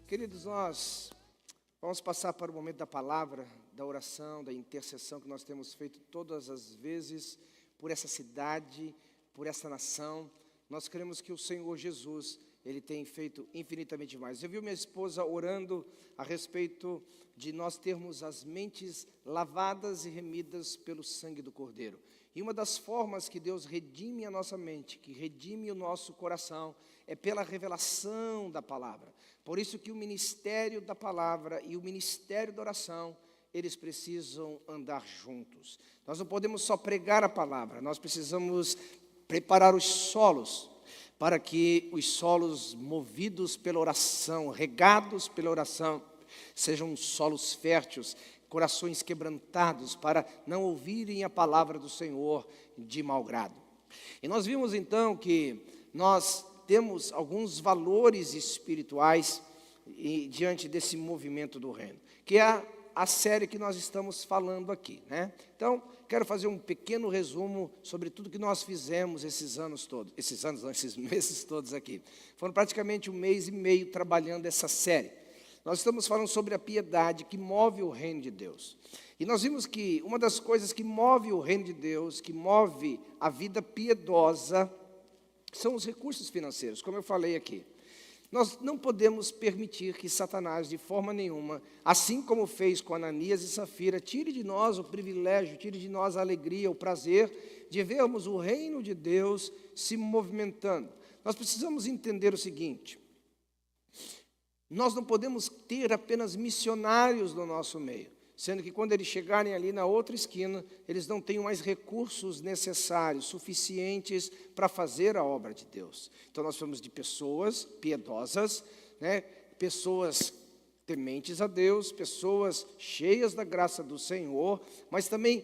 Queridos, nós vamos passar para o momento da palavra, da oração, da intercessão que nós temos feito todas as vezes por essa cidade, por essa nação. Nós queremos que o Senhor Jesus, Ele tem feito infinitamente mais. Eu vi minha esposa orando a respeito de nós termos as mentes lavadas e remidas pelo sangue do Cordeiro. E uma das formas que Deus redime a nossa mente, que redime o nosso coração, é pela revelação da palavra. Por isso que o ministério da palavra e o ministério da oração, eles precisam andar juntos. Nós não podemos só pregar a palavra, nós precisamos preparar os solos, para que os solos movidos pela oração, regados pela oração, sejam solos férteis, corações quebrantados, para não ouvirem a palavra do Senhor de mau grado. E nós vimos então que nós temos alguns valores espirituais diante desse movimento do reino, que é a série que nós estamos falando aqui, né? Então, quero fazer um pequeno resumo sobre tudo que nós fizemos esses meses todos aqui. Foram praticamente 1 mês e meio trabalhando essa série. Nós estamos falando sobre a piedade que move o reino de Deus. E nós vimos que uma das coisas que move o reino de Deus, que move a vida piedosa, são os recursos financeiros, como eu falei aqui. Nós não podemos permitir que Satanás, de forma nenhuma, assim como fez com Ananias e Safira, tire de nós o privilégio, tire de nós a alegria, o prazer de vermos o reino de Deus se movimentando. Nós precisamos entender o seguinte: nós não podemos ter apenas missionários no nosso meio, sendo que quando eles chegarem ali na outra esquina, eles não tenham mais recursos necessários, suficientes para fazer a obra de Deus. Então nós falamos de pessoas piedosas, né? Pessoas tementes a Deus, pessoas cheias da graça do Senhor, mas também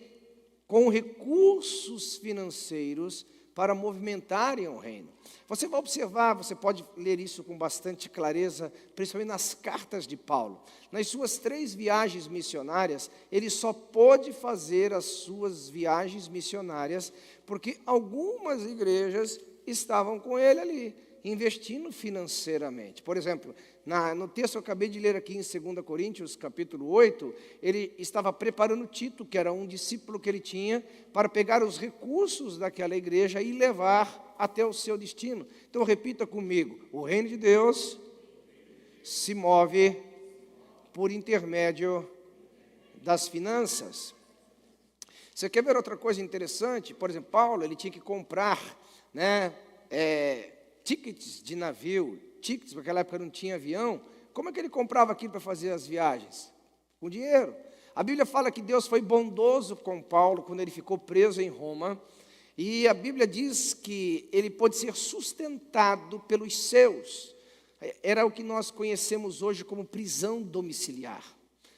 com recursos financeiros para movimentarem o reino. Você vai observar, você pode ler isso com bastante clareza, principalmente nas cartas de Paulo. Nas suas 3 viagens missionárias, ele só pôde fazer as suas viagens missionárias porque algumas igrejas estavam com ele ali, investindo financeiramente. Por exemplo, no texto que eu acabei de ler aqui em 2 Coríntios, capítulo 8, ele estava preparando Tito, que era um discípulo que ele tinha, para pegar os recursos daquela igreja e levar até o seu destino. Então, repita comigo: o reino de Deus se move por intermédio das finanças. Você quer ver outra coisa interessante? Por exemplo, Paulo, ele tinha que comprar, tickets de navio, tickets, porque naquela época não tinha avião. Como é que ele comprava aquilo para fazer as viagens? Com dinheiro. A Bíblia fala que Deus foi bondoso com Paulo quando ele ficou preso em Roma, e a Bíblia diz que ele pôde ser sustentado pelos seus. Era o que nós conhecemos hoje como prisão domiciliar.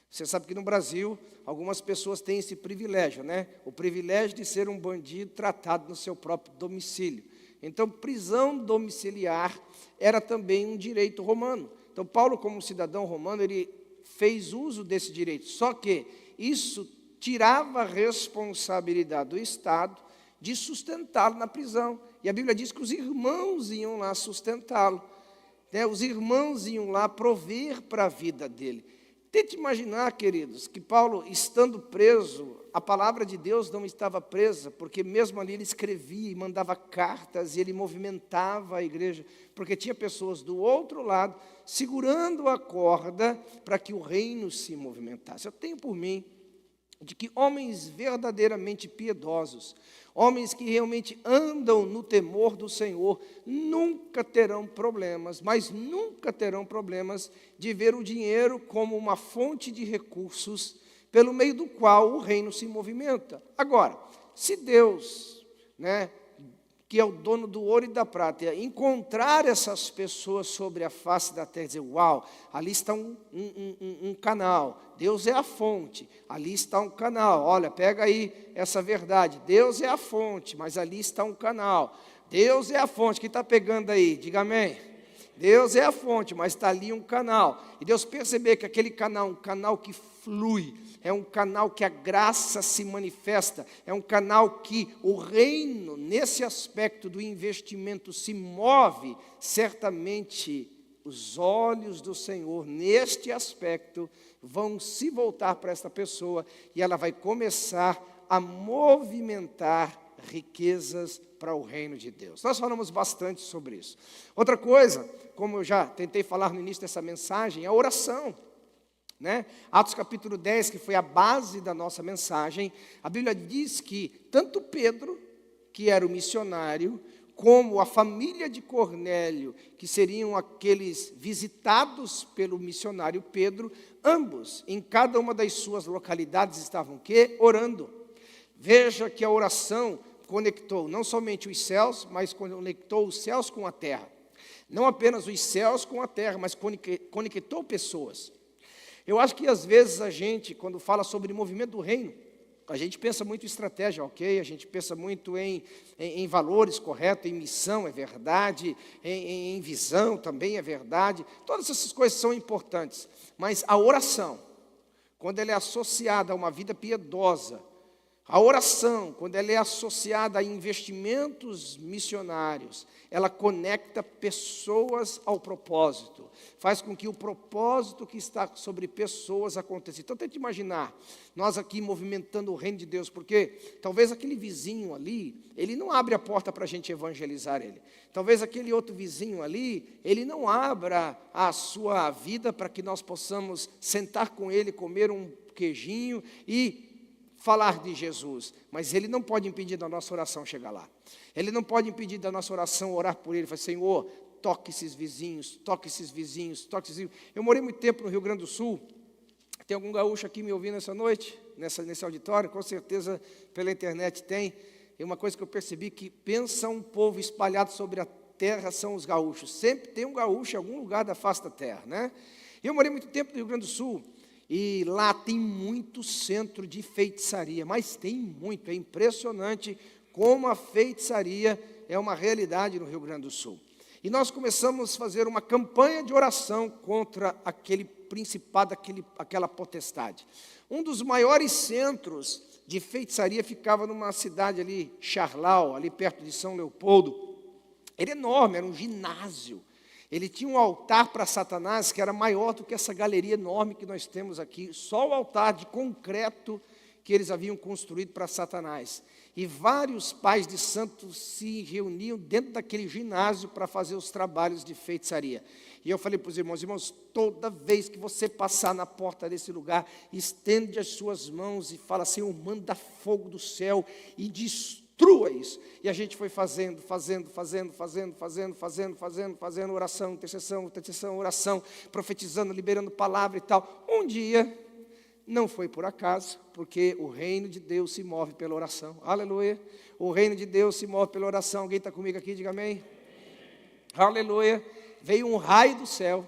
Você sabe que no Brasil, algumas pessoas têm esse privilégio, né? O privilégio de ser um bandido tratado no seu próprio domicílio. Então, prisão domiciliar era também um direito romano. Então, Paulo, como cidadão romano, ele fez uso desse direito. Só que isso tirava a responsabilidade do Estado de sustentá-lo na prisão. E a Bíblia diz que os irmãos iam lá sustentá-lo, né? Os irmãos iam lá prover para a vida dele. Tente imaginar, queridos, que Paulo, estando preso, a palavra de Deus não estava presa, porque mesmo ali ele escrevia e mandava cartas, e ele movimentava a igreja, porque tinha pessoas do outro lado, segurando a corda, para que o reino se movimentasse. Eu tenho por mim, de que homens verdadeiramente piedosos, homens que realmente andam no temor do Senhor, nunca terão problemas, mas nunca terão problemas de ver o dinheiro como uma fonte de recursos pelo meio do qual o reino se movimenta. Agora, se Deus, que é o dono do ouro e da prata, encontrar essas pessoas sobre a face da terra e dizer: uau, ali está um canal, Deus é a fonte, ali está um canal, olha, pega aí essa verdade, Deus é a fonte, mas ali está um canal, Deus é a fonte, quem está pegando aí, diga amém. Deus é a fonte, mas está ali um canal, e Deus perceber que aquele canal é um canal que flui, é um canal que a graça se manifesta, é um canal que o reino, nesse aspecto do investimento, se move, certamente os olhos do Senhor, neste aspecto, vão se voltar para esta pessoa e ela vai começar a movimentar riquezas para o reino de Deus. Nós falamos bastante sobre isso. Outra coisa, como eu já tentei falar no início dessa mensagem, é a oração. Atos capítulo 10, que foi a base da nossa mensagem, a Bíblia diz que tanto Pedro, que era o missionário, como a família de Cornélio, que seriam aqueles visitados pelo missionário Pedro, ambos, em cada uma das suas localidades, estavam o quê? Orando. Veja que a oração conectou não somente os céus, mas conectou os céus com a terra. Não apenas os céus com a terra, mas conectou pessoas. Eu acho que às vezes a gente, quando fala sobre o movimento do reino, a gente pensa muito em estratégia, ok? A gente pensa muito em valores, correto? Em missão, é verdade. Em visão, também é verdade. Todas essas coisas são importantes. Mas a oração, quando ela é associada a uma vida piedosa, a oração, quando ela é associada a investimentos missionários, ela conecta pessoas ao propósito, faz com que o propósito que está sobre pessoas aconteça. Então, tente imaginar, nós aqui movimentando o reino de Deus, porque talvez aquele vizinho ali, ele não abre a porta para a gente evangelizar ele. Talvez aquele outro vizinho ali, ele não abra a sua vida para que nós possamos sentar com ele, comer um queijinho e falar de Jesus, mas ele não pode impedir da nossa oração chegar lá. Ele não pode impedir da nossa oração orar por ele, falar, Senhor, toque esses vizinhos, toque esses vizinhos, toque esses vizinhos. Eu morei muito tempo no Rio Grande do Sul. Tem algum gaúcho aqui me ouvindo essa noite, nesse auditório? Com certeza pela internet tem. E uma coisa que eu percebi, que pensa um povo espalhado sobre a terra são os gaúchos. Sempre tem um gaúcho em algum lugar da face da terra, Eu morei muito tempo no Rio Grande do Sul. E lá tem muito centro de feitiçaria, mas tem muito, é impressionante como a feitiçaria é uma realidade no Rio Grande do Sul. E nós começamos a fazer uma campanha de oração contra aquele principado, aquela potestade. Um dos maiores centros de feitiçaria ficava numa cidade ali, Charlau, ali perto de São Leopoldo. Era enorme, era um ginásio. Ele tinha um altar para Satanás que era maior do que essa galeria enorme que nós temos aqui, só o altar de concreto que eles haviam construído para Satanás. E vários pais de santos se reuniam dentro daquele ginásio para fazer os trabalhos de feitiçaria. E eu falei para os irmãos, toda vez que você passar na porta desse lugar, estende as suas mãos e fala, Senhor, manda fogo do céu e destrua isso. E a gente foi fazendo, oração, intercessão, oração, profetizando, liberando palavra e tal. Um dia, não foi por acaso, porque o reino de Deus se move pela oração. Aleluia. O reino de Deus se move pela oração. Alguém está comigo aqui? Diga amém. Aleluia. Veio um raio do céu,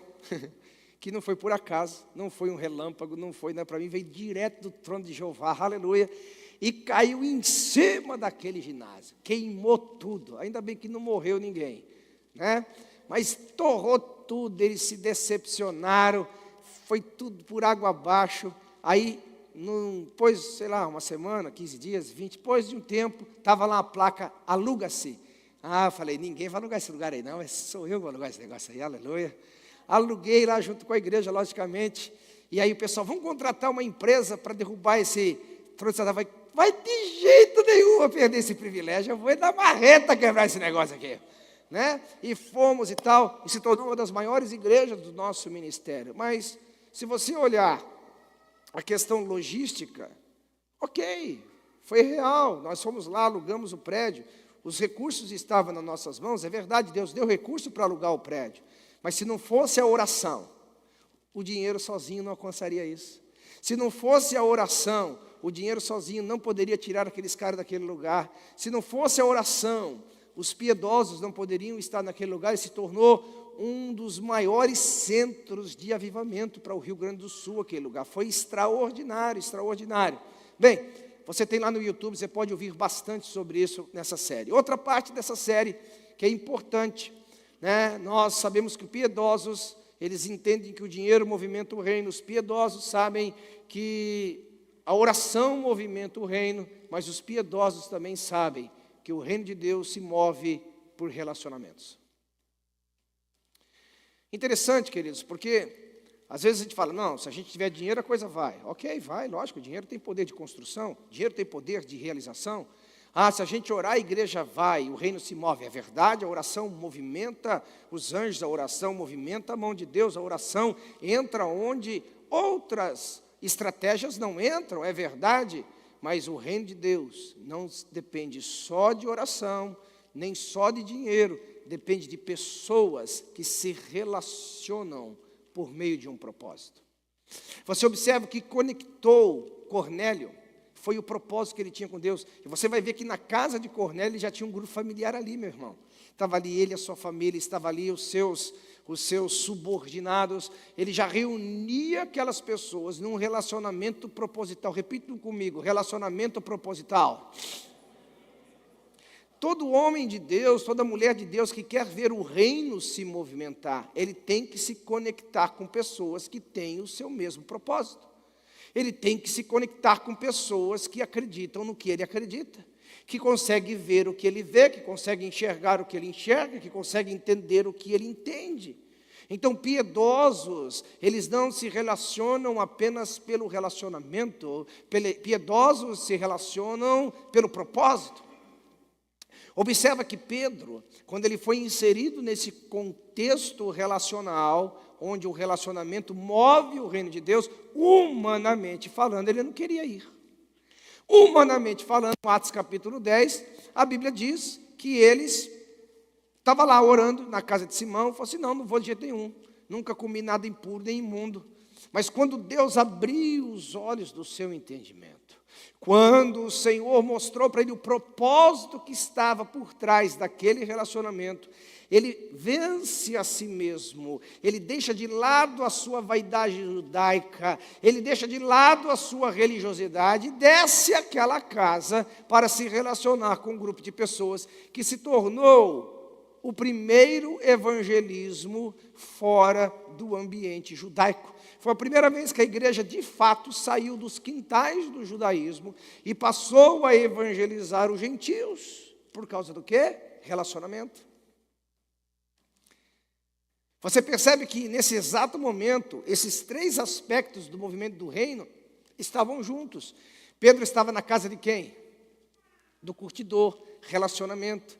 que não foi por acaso, não foi um relâmpago, não foi, para mim, veio direto do trono de Jeová. Aleluia. E caiu em cima daquele ginásio, queimou tudo, ainda bem que não morreu ninguém, mas torrou tudo, eles se decepcionaram, foi tudo por água abaixo. Aí, depois, sei lá, uma semana, 15 dias, 20, depois de um tempo, estava lá a placa, aluga-se. Eu falei, ninguém vai alugar esse lugar aí não, sou eu que vou alugar esse negócio aí, aleluia. Aluguei lá junto com a igreja, logicamente, e aí o pessoal, vamos contratar uma empresa para derrubar esse trono de Satanás. Vai de jeito nenhum eu perder esse privilégio, eu vou dar marreta quebrar esse negócio aqui. E fomos e tal, e se tornou uma das maiores igrejas do nosso ministério. Mas, se você olhar a questão logística, ok, foi real, nós fomos lá, alugamos o prédio, os recursos estavam nas nossas mãos, é verdade, Deus deu recurso para alugar o prédio, mas se não fosse a oração, o dinheiro sozinho não alcançaria isso. Se não fosse a oração, o dinheiro sozinho não poderia tirar aqueles caras daquele lugar. Se não fosse a oração, os piedosos não poderiam estar naquele lugar, e se tornou um dos maiores centros de avivamento para o Rio Grande do Sul, aquele lugar. Foi extraordinário, extraordinário. Bem, você tem lá no YouTube, você pode ouvir bastante sobre isso nessa série. Outra parte dessa série que é importante, nós sabemos que os piedosos, eles entendem que o dinheiro movimenta o reino, os piedosos sabem que a oração movimenta o reino, mas os piedosos também sabem que o reino de Deus se move por relacionamentos. Interessante, queridos, porque às vezes a gente fala, não, se a gente tiver dinheiro a coisa vai. Ok, vai, lógico, o dinheiro tem poder de construção, o dinheiro tem poder de realização. Ah, se a gente orar, a igreja vai, o reino se move. É verdade, a oração movimenta os anjos, a oração movimenta a mão de Deus, a oração entra onde outras estratégias não entram, é verdade. Mas o reino de Deus não depende só de oração, nem só de dinheiro, depende de pessoas que se relacionam por meio de um propósito. Você observa que conectou Cornélio, foi o propósito que ele tinha com Deus. E você vai ver que na casa de Cornélio já tinha um grupo familiar ali, meu irmão. Estava ali ele, a sua família, estava ali os seus subordinados. Ele já reunia aquelas pessoas num relacionamento proposital. Repitam comigo, relacionamento proposital. Todo homem de Deus, toda mulher de Deus que quer ver o reino se movimentar, ele tem que se conectar com pessoas que têm o seu mesmo propósito. Ele tem que se conectar com pessoas que acreditam no que ele acredita, que conseguem ver o que ele vê, que conseguem enxergar o que ele enxerga, que conseguem entender o que ele entende. Então, piedosos, eles não se relacionam apenas pelo relacionamento, piedosos se relacionam pelo propósito. Observa que Pedro, quando ele foi inserido nesse contexto relacional, onde o relacionamento move o reino de Deus, humanamente falando, ele não queria ir. Humanamente falando, Atos capítulo 10, a Bíblia diz que eles estavam lá orando na casa de Simão, falou assim, não vou de jeito nenhum, nunca comi nada impuro nem imundo. Mas quando Deus abriu os olhos do seu entendimento, quando o Senhor mostrou para ele o propósito que estava por trás daquele relacionamento, ele vence a si mesmo, ele deixa de lado a sua vaidade judaica, ele deixa de lado a sua religiosidade e desce àquela casa para se relacionar com um grupo de pessoas que se tornou o primeiro evangelismo fora do ambiente judaico. Foi a primeira vez que a igreja, de fato, saiu dos quintais do judaísmo e passou a evangelizar os gentios. Por causa do quê? Relacionamento. Você percebe que, nesse exato momento, esses três aspectos do movimento do reino estavam juntos. Pedro estava na casa de quem? Do curtidor, relacionamento.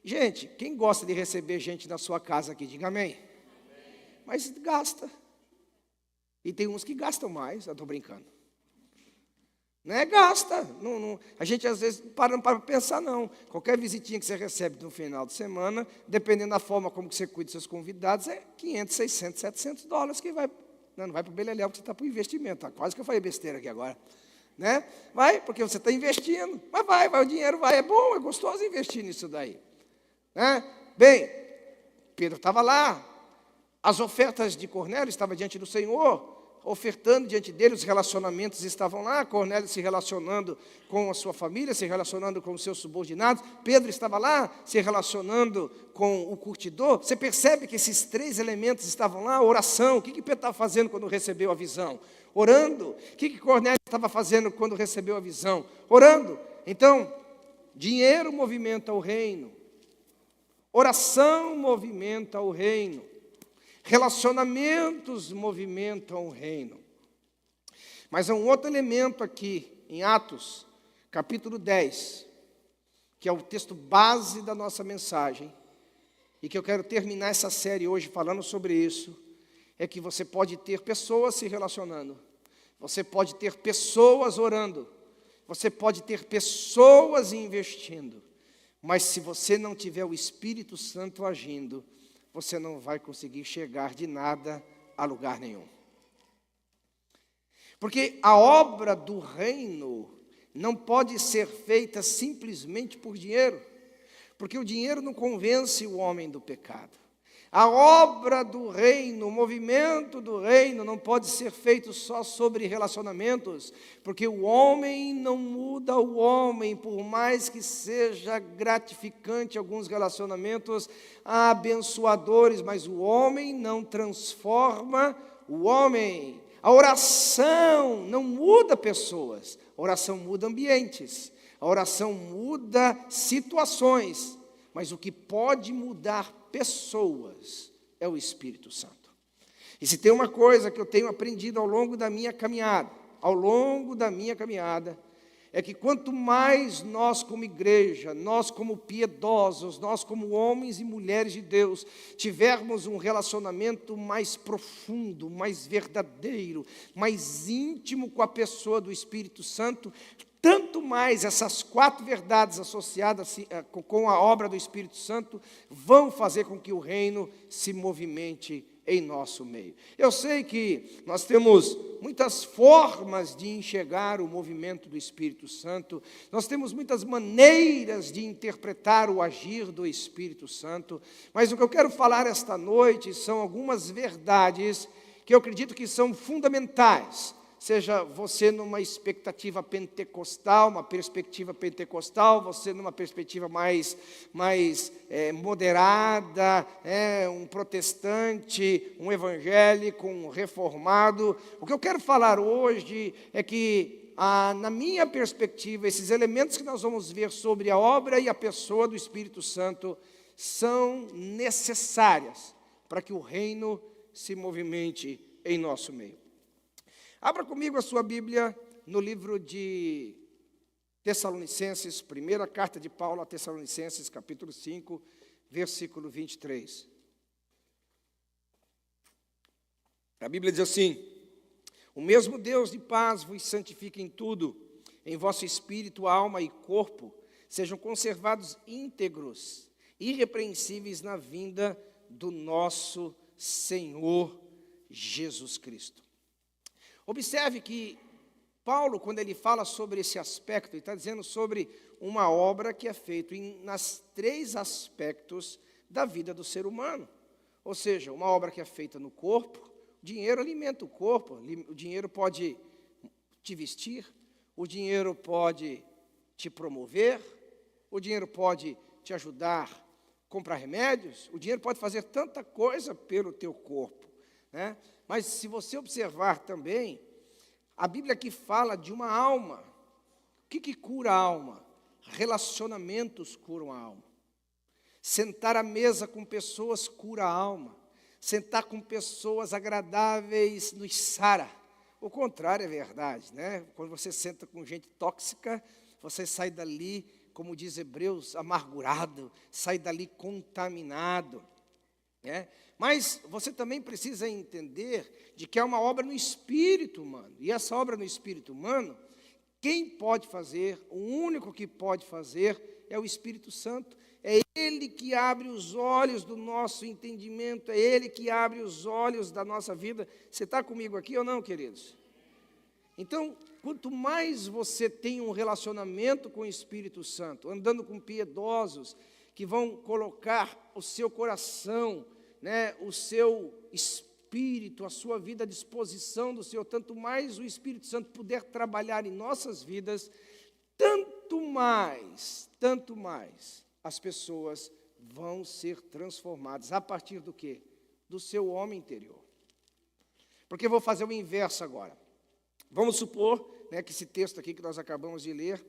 Gente, quem gosta de receber gente na sua casa aqui, diga amém. Mas gasta. E tem uns que gastam mais, eu estou brincando. Não gasta. A gente às vezes para pensar, não. Qualquer visitinha que você recebe no final de semana, dependendo da forma como que você cuida dos seus convidados, é 500, 600, 700 dólares que vai. Não vai para o beleléu, porque você está para o investimento. Tá? Quase que eu falei besteira aqui agora. Né? Vai, porque você está investindo. Mas vai, o dinheiro vai. É bom, é gostoso investir nisso daí. Né? Bem, Pedro estava lá. As ofertas de Cornélio estavam diante do Senhor, ofertando diante dele, os relacionamentos estavam lá, Cornélio se relacionando com a sua família, se relacionando com os seus subordinados, Pedro estava lá, se relacionando com o curtidor. Você percebe que esses três elementos estavam lá, oração. O que Pedro estava fazendo quando recebeu a visão? Orando. O que Cornélio estava fazendo quando recebeu a visão? Orando. Então, dinheiro movimenta o reino, oração movimenta o reino, relacionamentos movimentam o reino. Mas há um outro elemento aqui, em Atos, capítulo 10, que é o texto base da nossa mensagem, e que eu quero terminar essa série hoje falando sobre isso, é que você pode ter pessoas se relacionando, você pode ter pessoas orando, você pode ter pessoas investindo, mas se você não tiver o Espírito Santo agindo, você não vai conseguir chegar de nada a lugar nenhum. Porque a obra do reino não pode ser feita simplesmente por dinheiro, porque o dinheiro não convence o homem do pecado. A obra do reino, o movimento do reino não pode ser feito só sobre relacionamentos, porque o homem não muda o homem, por mais que seja gratificante alguns relacionamentos abençoadores, mas o homem não transforma o homem. A oração não muda pessoas, a oração muda ambientes, a oração muda situações, mas o que pode mudar pessoas é o Espírito Santo. E se tem uma coisa que eu tenho aprendido ao longo da minha caminhada, é que quanto mais nós como igreja, nós como piedosos, nós como homens e mulheres de Deus, tivermos um relacionamento mais profundo, mais verdadeiro, mais íntimo com a pessoa do Espírito Santo, tanto mais essas 4 verdades associadas com a obra do Espírito Santo vão fazer com que o reino se movimente em nosso meio. Eu sei que nós temos muitas formas de enxergar o movimento do Espírito Santo, nós temos muitas maneiras de interpretar o agir do Espírito Santo, mas o que eu quero falar esta noite são algumas verdades que eu acredito que são fundamentais, seja você numa expectativa pentecostal, uma perspectiva pentecostal, você numa perspectiva mais moderada, um protestante, um evangélico, um reformado. O que eu quero falar hoje é que, na minha perspectiva, esses elementos que nós vamos ver sobre a obra e a pessoa do Espírito Santo são necessárias para que o reino se movimente em nosso meio. Abra comigo a sua Bíblia no livro de Tessalonicenses, primeira carta de Paulo a Tessalonicenses, capítulo 5, versículo 23. A Bíblia diz assim: o mesmo Deus de paz vos santifique em tudo, em vosso espírito, alma e corpo, sejam conservados íntegros, irrepreensíveis na vinda do nosso Senhor Jesus Cristo. Observe que Paulo, quando ele fala sobre esse aspecto, ele está dizendo sobre uma obra que é feita nas 3 aspectos da vida do ser humano. Ou seja, uma obra que é feita no corpo, o dinheiro alimenta o corpo, o dinheiro pode te vestir, o dinheiro pode te promover, o dinheiro pode te ajudar a comprar remédios, o dinheiro pode fazer tanta coisa pelo teu corpo, né? Mas se você observar também, a Bíblia aqui fala de uma alma. O que cura a alma? Relacionamentos curam a alma. Sentar à mesa com pessoas cura a alma. Sentar com pessoas agradáveis nos sara. O contrário é verdade, né? Quando você senta com gente tóxica, você sai dali, como diz Hebreus, amargurado, sai dali contaminado, né? Mas você também precisa entender de que é uma obra no espírito humano. E essa obra no espírito humano, quem pode fazer, o único que pode fazer, é o Espírito Santo. É Ele que abre os olhos do nosso entendimento, é Ele que abre os olhos da nossa vida. Você está comigo aqui ou não, queridos? Então, quanto mais você tem um relacionamento com o Espírito Santo, andando com piedosos, que vão colocar o seu coração, né, o seu espírito, a sua vida à disposição do Senhor, tanto mais o Espírito Santo puder trabalhar em nossas vidas, tanto mais as pessoas vão ser transformadas. A partir do quê? Do seu homem interior. Porque eu vou fazer o inverso agora. Vamos supor, né, que esse texto aqui que nós acabamos de ler,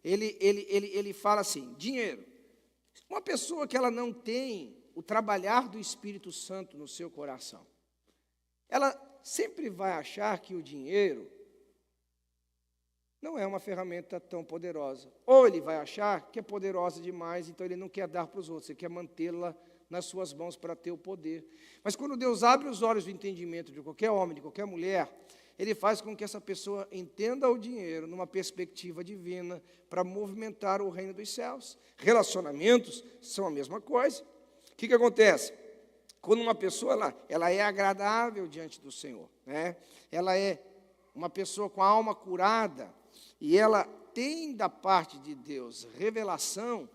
ele fala assim: dinheiro. Uma pessoa que ela não tem o trabalhar do Espírito Santo no seu coração, ela sempre vai achar que o dinheiro não é uma ferramenta tão poderosa. Ou ele vai achar que é poderosa demais, então ele não quer dar para os outros, ele quer mantê-la nas suas mãos para ter o poder. Mas quando Deus abre os olhos do entendimento de qualquer homem, de qualquer mulher, Ele faz com que essa pessoa entenda o dinheiro numa perspectiva divina para movimentar o reino dos céus. Relacionamentos são a mesma coisa. O que acontece? Quando uma pessoa ela é agradável diante do Senhor, né? Ela é uma pessoa com a alma curada e ela tem da parte de Deus revelação,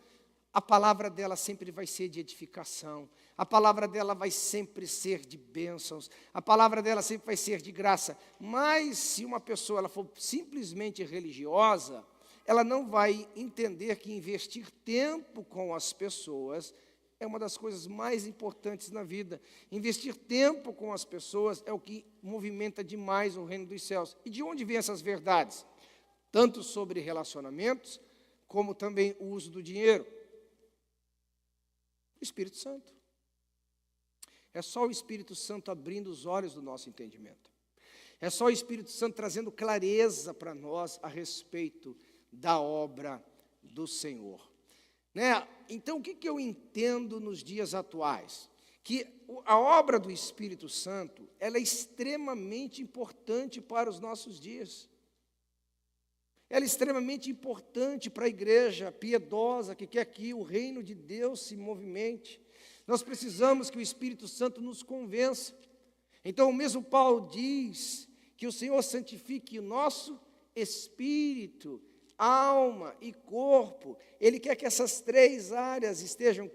a palavra dela sempre vai ser de edificação, a palavra dela vai sempre ser de bênçãos, a palavra dela sempre vai ser de graça. Mas se uma pessoa ela for simplesmente religiosa, ela não vai entender que investir tempo com as pessoas é uma das coisas mais importantes na vida. Investir tempo com as pessoas é o que movimenta demais o reino dos céus. E de onde vêm essas verdades? Tanto sobre relacionamentos, como também o uso do dinheiro. O Espírito Santo. É só o Espírito Santo abrindo os olhos do nosso entendimento. É só o Espírito Santo trazendo clareza para nós a respeito da obra do Senhor. Né? Então, o que eu entendo nos dias atuais? Que a obra do Espírito Santo, ela é extremamente importante para os nossos dias. Ela é extremamente importante para a igreja piedosa que quer que o reino de Deus se movimente. Nós precisamos que o Espírito Santo nos convença. Então, o mesmo Paulo diz que o Senhor santifique o nosso espírito, alma e corpo. Ele quer que essas três áreas estejam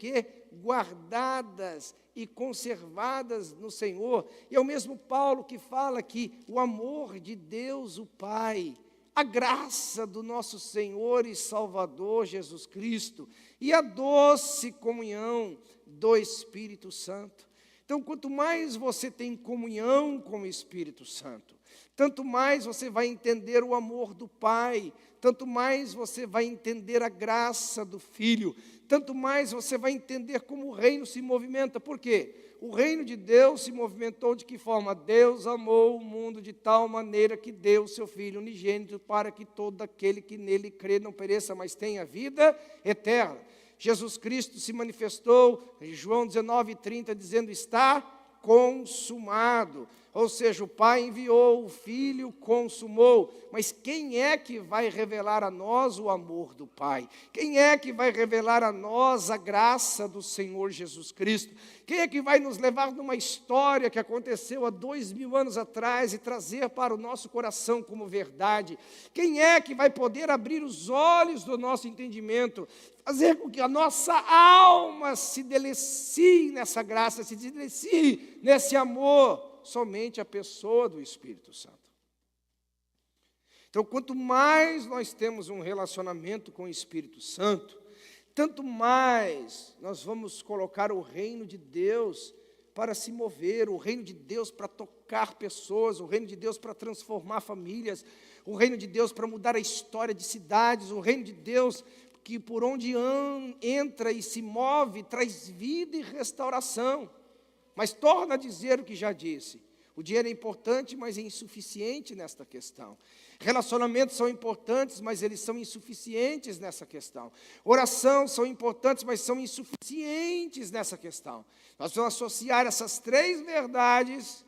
guardadas e conservadas no Senhor. E é o mesmo Paulo que fala que o amor de Deus, o Pai, a graça do nosso Senhor e Salvador Jesus Cristo e a doce comunhão do Espírito Santo. Então, quanto mais você tem comunhão com o Espírito Santo, tanto mais você vai entender o amor do Pai, tanto mais você vai entender a graça do Filho, tanto mais você vai entender como o reino se movimenta. Por quê? O reino de Deus se movimentou de que forma? Deus amou o mundo de tal maneira que deu o seu Filho unigênito para que todo aquele que nele crê não pereça, mas tenha vida eterna. Jesus Cristo se manifestou em João 19:30, dizendo: está consumado. Ou seja, o Pai enviou, o Filho consumou. Mas quem é que vai revelar a nós o amor do Pai? Quem é que vai revelar a nós a graça do Senhor Jesus Cristo? Quem é que vai nos levar numa história que aconteceu há 2000 anos atrás e trazer para o nosso coração como verdade? Quem é que vai poder abrir os olhos do nosso entendimento, fazer com que a nossa alma se delecie nessa graça, se delecie nesse amor? Somente a pessoa do Espírito Santo. Então, quanto mais nós temos um relacionamento com o Espírito Santo, tanto mais nós vamos colocar o reino de Deus para se mover, o reino de Deus para tocar pessoas, o reino de Deus para transformar famílias, o reino de Deus para mudar a história de cidades, o reino de Deus que por onde entra e se move, traz vida e restauração. Mas torna a dizer o que já disse. O dinheiro é importante, mas é insuficiente nesta questão. Relacionamentos são importantes, mas eles são insuficientes nessa questão. Oração são importantes, mas são insuficientes nessa questão. Nós vamos associar essas três verdades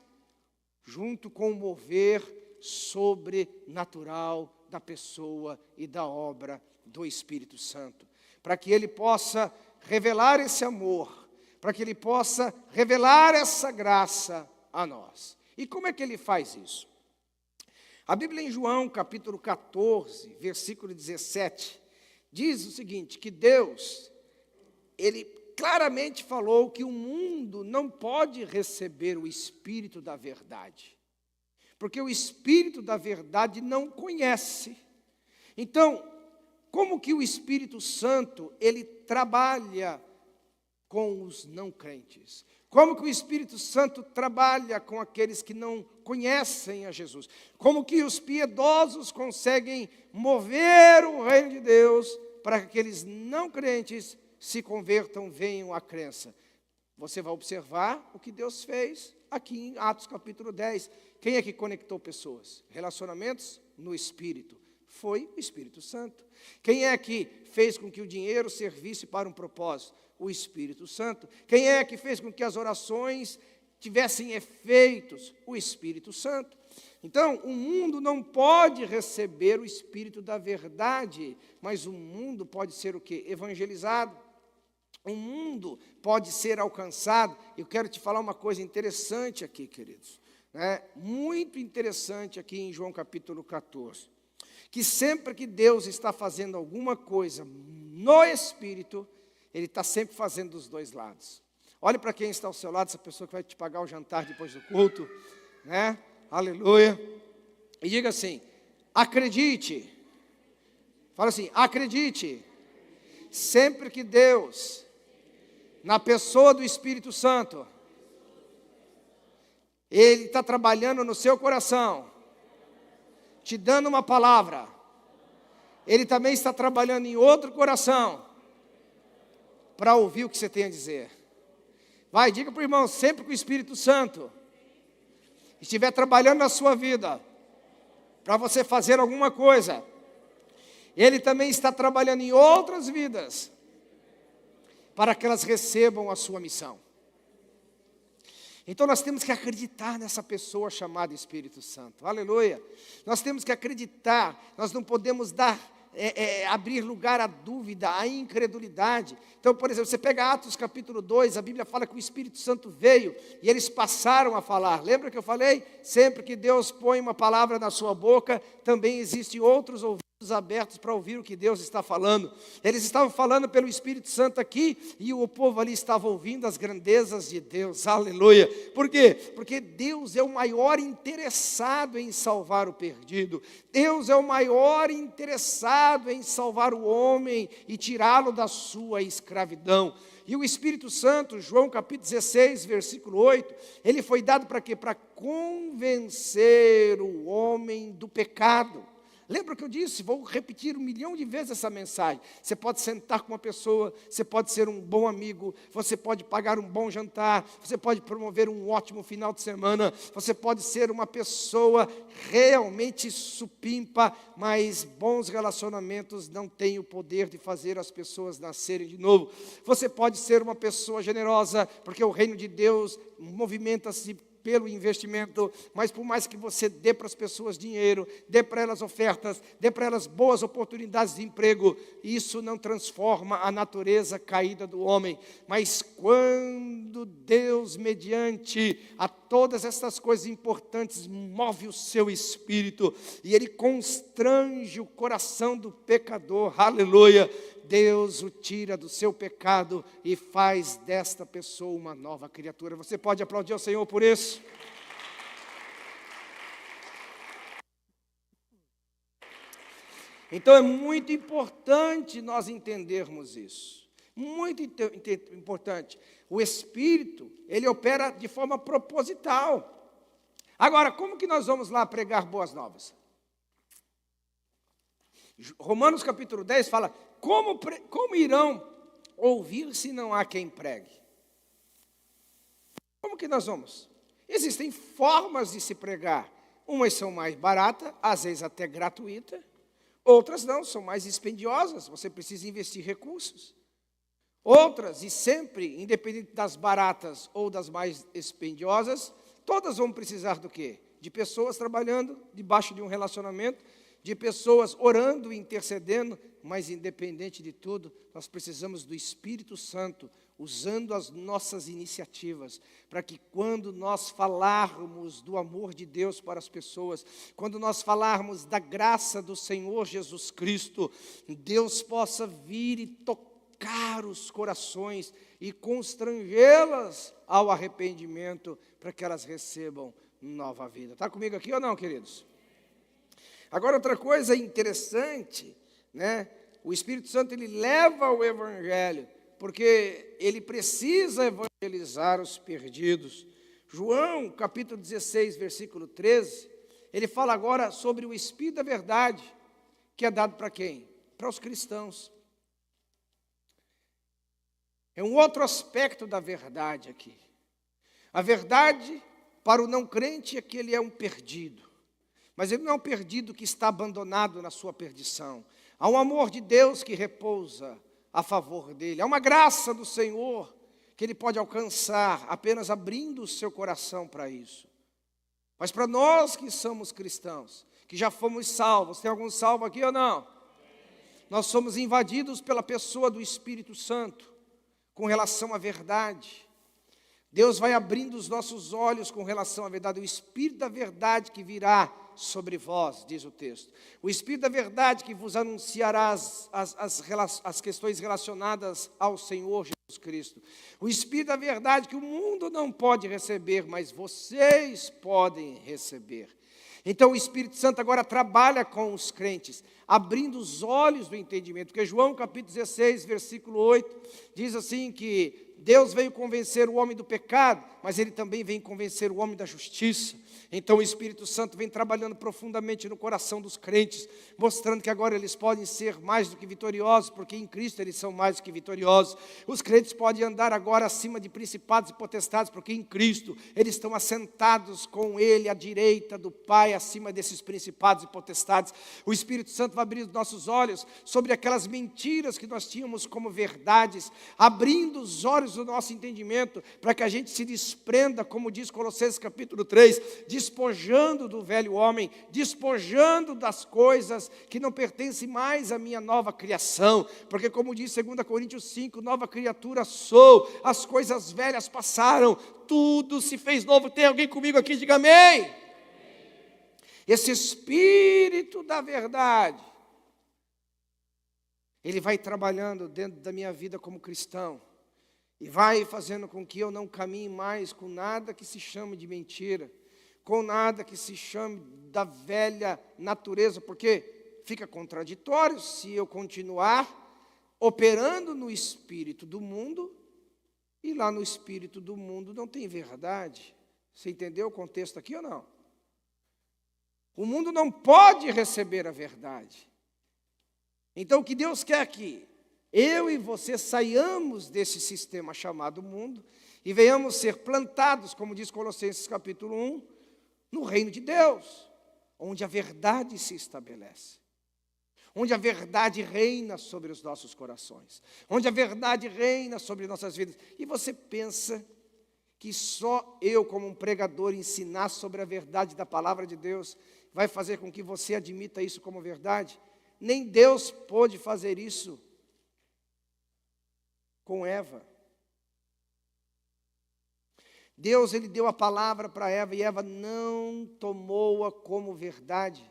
junto com o mover sobrenatural da pessoa e da obra do Espírito Santo, para que ele possa revelar esse amor, para que ele possa revelar essa graça a nós. E como é que ele faz isso? A Bíblia em João, capítulo 14, versículo 17, diz o seguinte, que Deus, ele claramente falou que o mundo não pode receber o Espírito da verdade, porque o Espírito da verdade não conhece. Então, como que o Espírito Santo, ele trabalha com os não crentes? Como que o Espírito Santo trabalha com aqueles que não conhecem a Jesus? Como que os piedosos conseguem mover o reino de Deus para que aqueles não crentes se convertam, venham à crença? Você vai observar o que Deus fez aqui em Atos capítulo 10. Quem é que conectou pessoas? Relacionamentos no Espírito. Foi o Espírito Santo. Quem é que fez com que o dinheiro servisse para um propósito? O Espírito Santo. Quem é que fez com que as orações tivessem efeitos? O Espírito Santo. Então, o mundo não pode receber o Espírito da verdade, mas o mundo pode ser o quê? Evangelizado. O mundo pode ser alcançado. Eu quero te falar uma coisa interessante aqui, queridos. Muito interessante aqui em João capítulo 14. Que sempre que Deus está fazendo alguma coisa no Espírito, Ele está sempre fazendo dos dois lados. Olhe para quem está ao seu lado, essa pessoa que vai te pagar o jantar depois do culto, né? Aleluia. E diga assim, acredite. Fala assim, acredite. Sempre que Deus, na pessoa do Espírito Santo, Ele está trabalhando no seu coração, te dando uma palavra, Ele também está trabalhando em outro coração, para ouvir o que você tem a dizer. Vai, diga para o irmão, sempre que o Espírito Santo estiver trabalhando na sua vida, para você fazer alguma coisa, Ele também está trabalhando em outras vidas, para que elas recebam a sua missão. Então nós temos que acreditar nessa pessoa chamada Espírito Santo, aleluia. Nós temos que acreditar, nós não podemos abrir lugar à dúvida, à incredulidade. Então, por exemplo, você pega Atos capítulo 2, a Bíblia fala que o Espírito Santo veio e eles passaram a falar. Lembra que eu falei? Sempre que Deus põe uma palavra na sua boca, também existem outros ouvidos abertos para ouvir o que Deus está falando. Eles estavam falando pelo Espírito Santo aqui, e o povo ali estava ouvindo as grandezas de Deus, aleluia. Por quê? Porque Deus é o maior interessado em salvar o perdido. Deus é o maior interessado em salvar o homem e tirá-lo da sua escravidão. E o Espírito Santo, João capítulo 16, versículo 8, ele foi dado para quê? Para convencer o homem do pecado. Lembra que eu disse? Vou repetir 1 milhão de vezes essa mensagem. Você pode sentar com uma pessoa, você pode ser um bom amigo, você pode pagar um bom jantar, você pode promover um ótimo final de semana, você pode ser uma pessoa realmente supimpa, mas bons relacionamentos não têm o poder de fazer as pessoas nascerem de novo. Você pode ser uma pessoa generosa, porque o reino de Deus movimenta-se pelo investimento, mas por mais que você dê para as pessoas dinheiro, dê para elas ofertas, dê para elas boas oportunidades de emprego, isso não transforma a natureza caída do homem. Mas quando Deus, mediante a todas essas coisas importantes, move o seu espírito, e Ele constrange o coração do pecador, aleluia, Deus o tira do seu pecado e faz desta pessoa uma nova criatura. Você pode aplaudir ao Senhor por isso? Então é muito importante nós entendermos isso. Muito importante. O Espírito, ele opera de forma proposital. Agora, como que nós vamos lá pregar boas novas? Romanos capítulo 10 fala, como irão ouvir se não há quem pregue? Como que nós vamos? Existem formas de se pregar. Umas são mais baratas, às vezes até gratuitas. Outras não, são mais dispendiosas. Você precisa investir recursos. Outras, e sempre, independente das baratas ou das mais dispendiosas, todas vão precisar do quê? De pessoas trabalhando debaixo de um relacionamento, de pessoas orando e intercedendo, mas independente de tudo, nós precisamos do Espírito Santo, usando as nossas iniciativas, para que quando nós falarmos do amor de Deus para as pessoas, quando nós falarmos da graça do Senhor Jesus Cristo, Deus possa vir e tocar os corações e constrangê-las ao arrependimento, para que elas recebam nova vida. Está comigo aqui ou não, queridos? Agora, outra coisa interessante, né? O Espírito Santo, ele leva o Evangelho, porque ele precisa evangelizar os perdidos. João, capítulo 16, versículo 13, ele fala agora sobre o Espírito da verdade, que é dado para quem? Para os cristãos. É um outro aspecto da verdade aqui. A verdade, para o não crente, é que ele é um perdido. Mas ele não é um perdido que está abandonado na sua perdição. Há um amor de Deus que repousa a favor dele. Há uma graça do Senhor que ele pode alcançar apenas abrindo o seu coração para isso. Mas para nós que somos cristãos, que já fomos salvos, tem algum salvo aqui ou não? Nós somos invadidos pela pessoa do Espírito Santo com relação à verdade. Deus vai abrindo os nossos olhos com relação à verdade. O Espírito da verdade que virá sobre vós, diz o texto. O Espírito da verdade que vos anunciará as questões relacionadas ao Senhor Jesus Cristo. O Espírito da verdade que o mundo não pode receber, mas vocês podem receber. Então o Espírito Santo agora trabalha com os crentes, abrindo os olhos do entendimento. Porque João capítulo 16, versículo 8, diz assim que Deus veio convencer o homem do pecado, mas ele também vem convencer o homem da justiça. Então o Espírito Santo vem trabalhando profundamente no coração dos crentes, mostrando que agora eles podem ser mais do que vitoriosos, porque em Cristo eles são mais do que vitoriosos. Os crentes podem andar agora acima de principados e potestades, porque em Cristo eles estão assentados com Ele à direita do Pai, acima desses principados e potestades. O Espírito Santo vai abrir os nossos olhos sobre aquelas mentiras que nós tínhamos como verdades, abrindo os olhos do nosso entendimento, para que a gente se desprenda, como diz Colossenses capítulo 3, despojando do velho homem, despojando das coisas que não pertencem mais à minha nova criação, porque como diz 2 Coríntios 5, nova criatura sou, as coisas velhas passaram, tudo se fez novo. Tem alguém comigo aqui? Diga amém. Esse Espírito da verdade, ele vai trabalhando dentro da minha vida como cristão, e vai fazendo com que eu não caminhe mais com nada que se chame de mentira, com nada que se chame da velha natureza, porque fica contraditório se eu continuar operando no espírito do mundo, e lá no espírito do mundo não tem verdade. Você entendeu o contexto aqui ou não? O mundo não pode receber a verdade. Então o que Deus quer aqui? Eu e você saiamos desse sistema chamado mundo e venhamos ser plantados, como diz Colossenses capítulo 1, no reino de Deus, onde a verdade se estabelece, onde a verdade reina sobre os nossos corações, onde a verdade reina sobre nossas vidas. E você pensa que só eu, como um pregador, ensinar sobre a verdade da palavra de Deus vai fazer com que você admita isso como verdade? Nem Deus pôde fazer isso com Eva. Deus, ele deu a palavra para Eva, e Eva não tomou-a como verdade.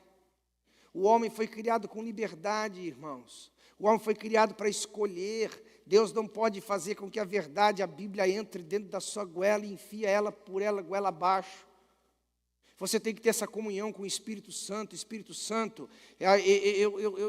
O homem foi criado com liberdade, irmãos. O homem foi criado para escolher. Deus não pode fazer com que a verdade, a Bíblia, entre dentro da sua goela e enfia ela por ela, goela abaixo. Você tem que ter essa comunhão com o Espírito Santo. Espírito Santo,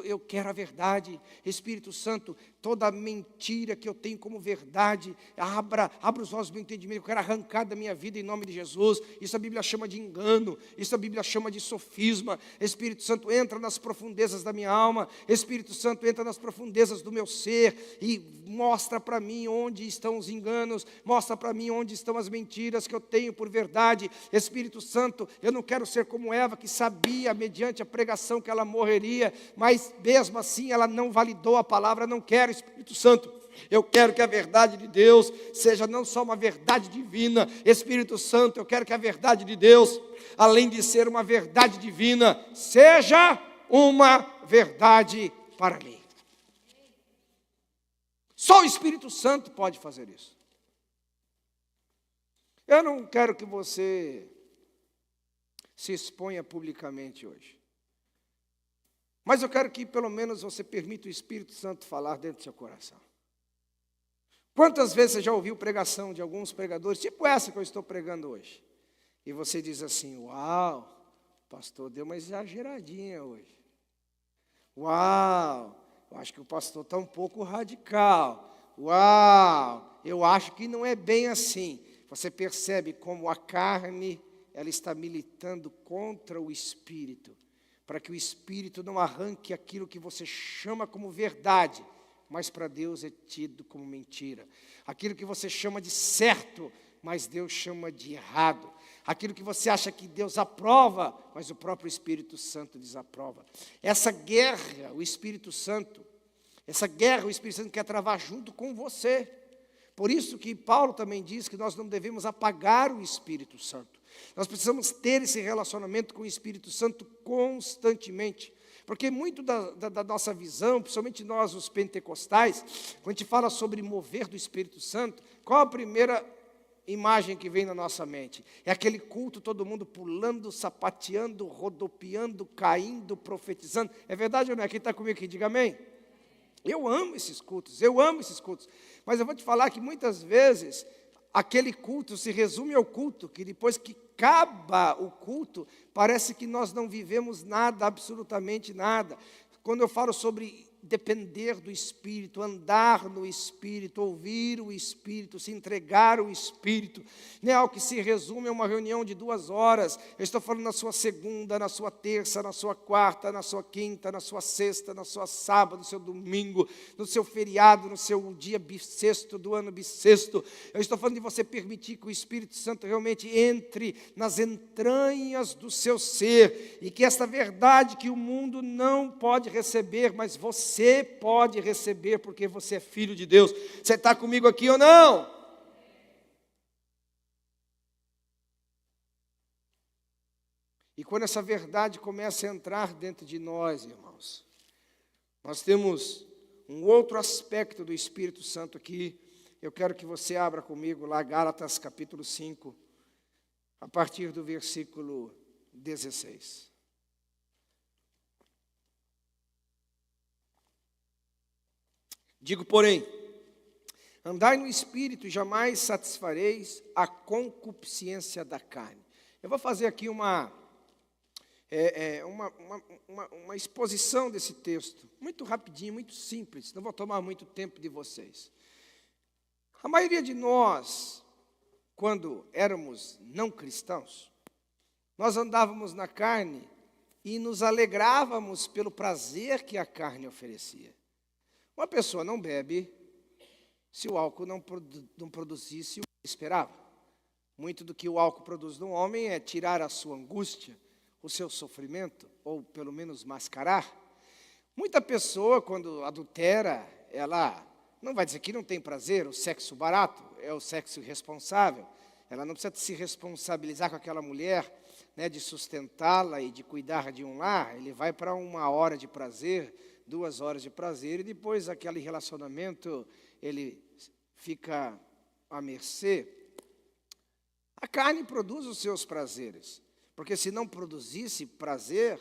eu quero a verdade. Espírito Santo, toda mentira que eu tenho como verdade, abra os olhos do meu entendimento, eu quero arrancar da minha vida em nome de Jesus. Isso a Bíblia chama de engano, isso a Bíblia chama de sofisma. Espírito Santo, entra nas profundezas da minha alma, Espírito Santo, entra nas profundezas do meu ser e mostra para mim onde estão os enganos, mostra para mim onde estão as mentiras que eu tenho por verdade. Espírito Santo, eu não quero ser como Eva, que sabia, mediante a pregação, que ela morreria, mas mesmo assim ela não validou a palavra. Não quero, Espírito Santo, eu quero que a verdade de Deus seja não só uma verdade divina. Espírito Santo, eu quero que a verdade de Deus, além de ser uma verdade divina, seja uma verdade para mim. Só o Espírito Santo pode fazer isso. Eu não quero que você se exponha publicamente hoje, mas eu quero que pelo menos você permita o Espírito Santo falar dentro do seu coração. Quantas vezes você já ouviu pregação de alguns pregadores, tipo essa que eu estou pregando hoje, e você diz assim: uau, o pastor deu uma exageradinha hoje. Uau, eu acho que o pastor está um pouco radical. Uau, eu acho que não é bem assim. Você percebe como a carne, ela está militando contra o Espírito, para que o Espírito não arranque aquilo que você chama como verdade, mas para Deus é tido como mentira. Aquilo que você chama de certo, mas Deus chama de errado. Aquilo que você acha que Deus aprova, mas o próprio Espírito Santo desaprova. Essa guerra, o Espírito Santo quer travar junto com você. Por isso que Paulo também diz que nós não devemos apagar o Espírito Santo. Nós precisamos ter esse relacionamento com o Espírito Santo constantemente. Porque muito da nossa visão, principalmente nós os pentecostais, quando a gente fala sobre mover do Espírito Santo, qual a primeira imagem que vem na nossa mente? É aquele culto, todo mundo pulando, sapateando, rodopiando, caindo, profetizando. É verdade ou não é? Quem está comigo aqui, diga amém. Eu amo esses cultos. Mas eu vou te falar que muitas vezes aquele culto se resume ao culto, que depois que acaba o culto, parece que nós não vivemos nada, absolutamente nada. Quando eu falo sobre depender do Espírito, andar no Espírito, ouvir o Espírito, se entregar ao Espírito. Não é algo que se resume a uma reunião de 2 horas. Eu estou falando na sua segunda, na sua terça, na sua quarta, na sua quinta, na sua sexta, na sua sábado, no seu domingo, no seu feriado, no seu dia bissexto do ano bissexto. Eu estou falando de você permitir que o Espírito Santo realmente entre nas entranhas do seu ser, e que esta verdade que o mundo não pode receber, mas você pode receber, porque você é filho de Deus. Você está comigo aqui ou não? E quando essa verdade começa a entrar dentro de nós, irmãos, nós temos um outro aspecto do Espírito Santo aqui. Eu quero que você abra comigo lá Gálatas capítulo 5, a partir do versículo 16. Digo, porém, andai no Espírito e jamais satisfareis a concupiscência da carne. Eu vou fazer aqui uma exposição desse texto, muito rapidinho, muito simples, não vou tomar muito tempo de vocês. A maioria de nós, quando éramos não cristãos, nós andávamos na carne e nos alegrávamos pelo prazer que a carne oferecia. Uma pessoa não bebe se o álcool não produzisse o que esperava. Muito do que o álcool produz no homem é tirar a sua angústia, o seu sofrimento, ou pelo menos mascarar. Muita pessoa, quando adultera, ela não vai dizer que não tem prazer, o sexo barato é o sexo irresponsável. Ela não precisa se responsabilizar com aquela mulher, né, de sustentá-la e de cuidar de um lar. Ele vai para 1 hora de prazer, 2 horas de prazer, e depois aquele relacionamento, ele fica à mercê. A carne produz os seus prazeres, porque se não produzisse prazer,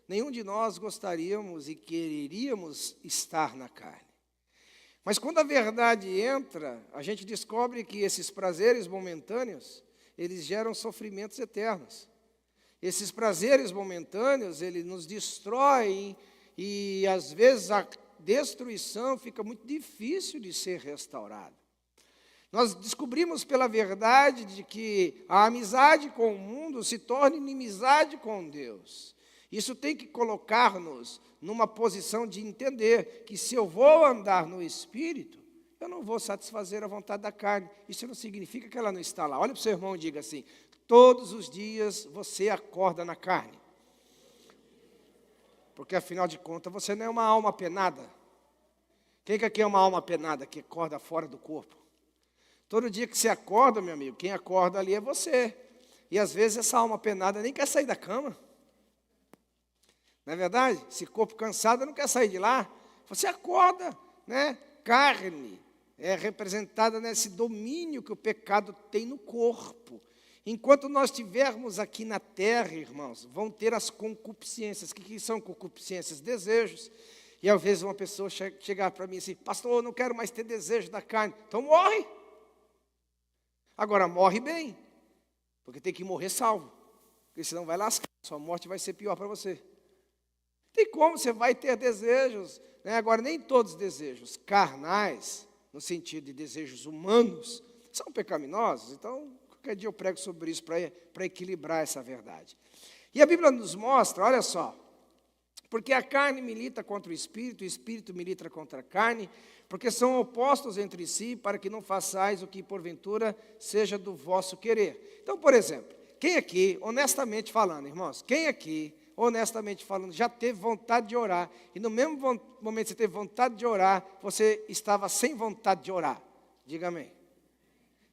nenhum de nós gostaríamos e quereríamos estar na carne. Mas quando a verdade entra, a gente descobre que esses prazeres momentâneos, eles geram sofrimentos eternos. Esses prazeres momentâneos, eles nos destroem, e às vezes a destruição fica muito difícil de ser restaurada. Nós descobrimos pela verdade de que a amizade com o mundo se torna inimizade com Deus. Isso tem que colocar-nos numa posição de entender que se eu vou andar no Espírito, eu não vou satisfazer a vontade da carne. Isso não significa que ela não está lá. Olha para o seu irmão e diga assim: todos os dias você acorda na carne. Porque, afinal de contas, você não é uma alma penada. Quem que aqui é uma alma penada, que acorda fora do corpo? Todo dia que você acorda, meu amigo, quem acorda ali é você. E, às vezes, essa alma penada nem quer sair da cama. Não é verdade? Esse corpo cansado não quer sair de lá. Você acorda, né? Carne é representada nesse domínio que o pecado tem no corpo. Enquanto nós estivermos aqui na terra, irmãos, vão ter as concupiscências. O que são concupiscências? Desejos. E às vezes uma pessoa chegar para mim assim: pastor, eu não quero mais ter desejo da carne. Então morre. Agora morre bem, porque tem que morrer salvo. Porque senão vai lascar, sua morte vai ser pior para você. Tem como, você vai ter desejos, né? Agora nem todos os desejos carnais, no sentido de desejos humanos, são pecaminosos. Então, qualquer dia eu prego sobre isso para equilibrar essa verdade. E a Bíblia nos mostra, olha só, porque a carne milita contra o espírito milita contra a carne, porque são opostos entre si, para que não façais o que porventura seja do vosso querer. Então, por exemplo, quem aqui, honestamente falando, irmãos, quem aqui, honestamente falando, já teve vontade de orar, e no mesmo momento que você teve vontade de orar, você estava sem vontade de orar? Diga amém.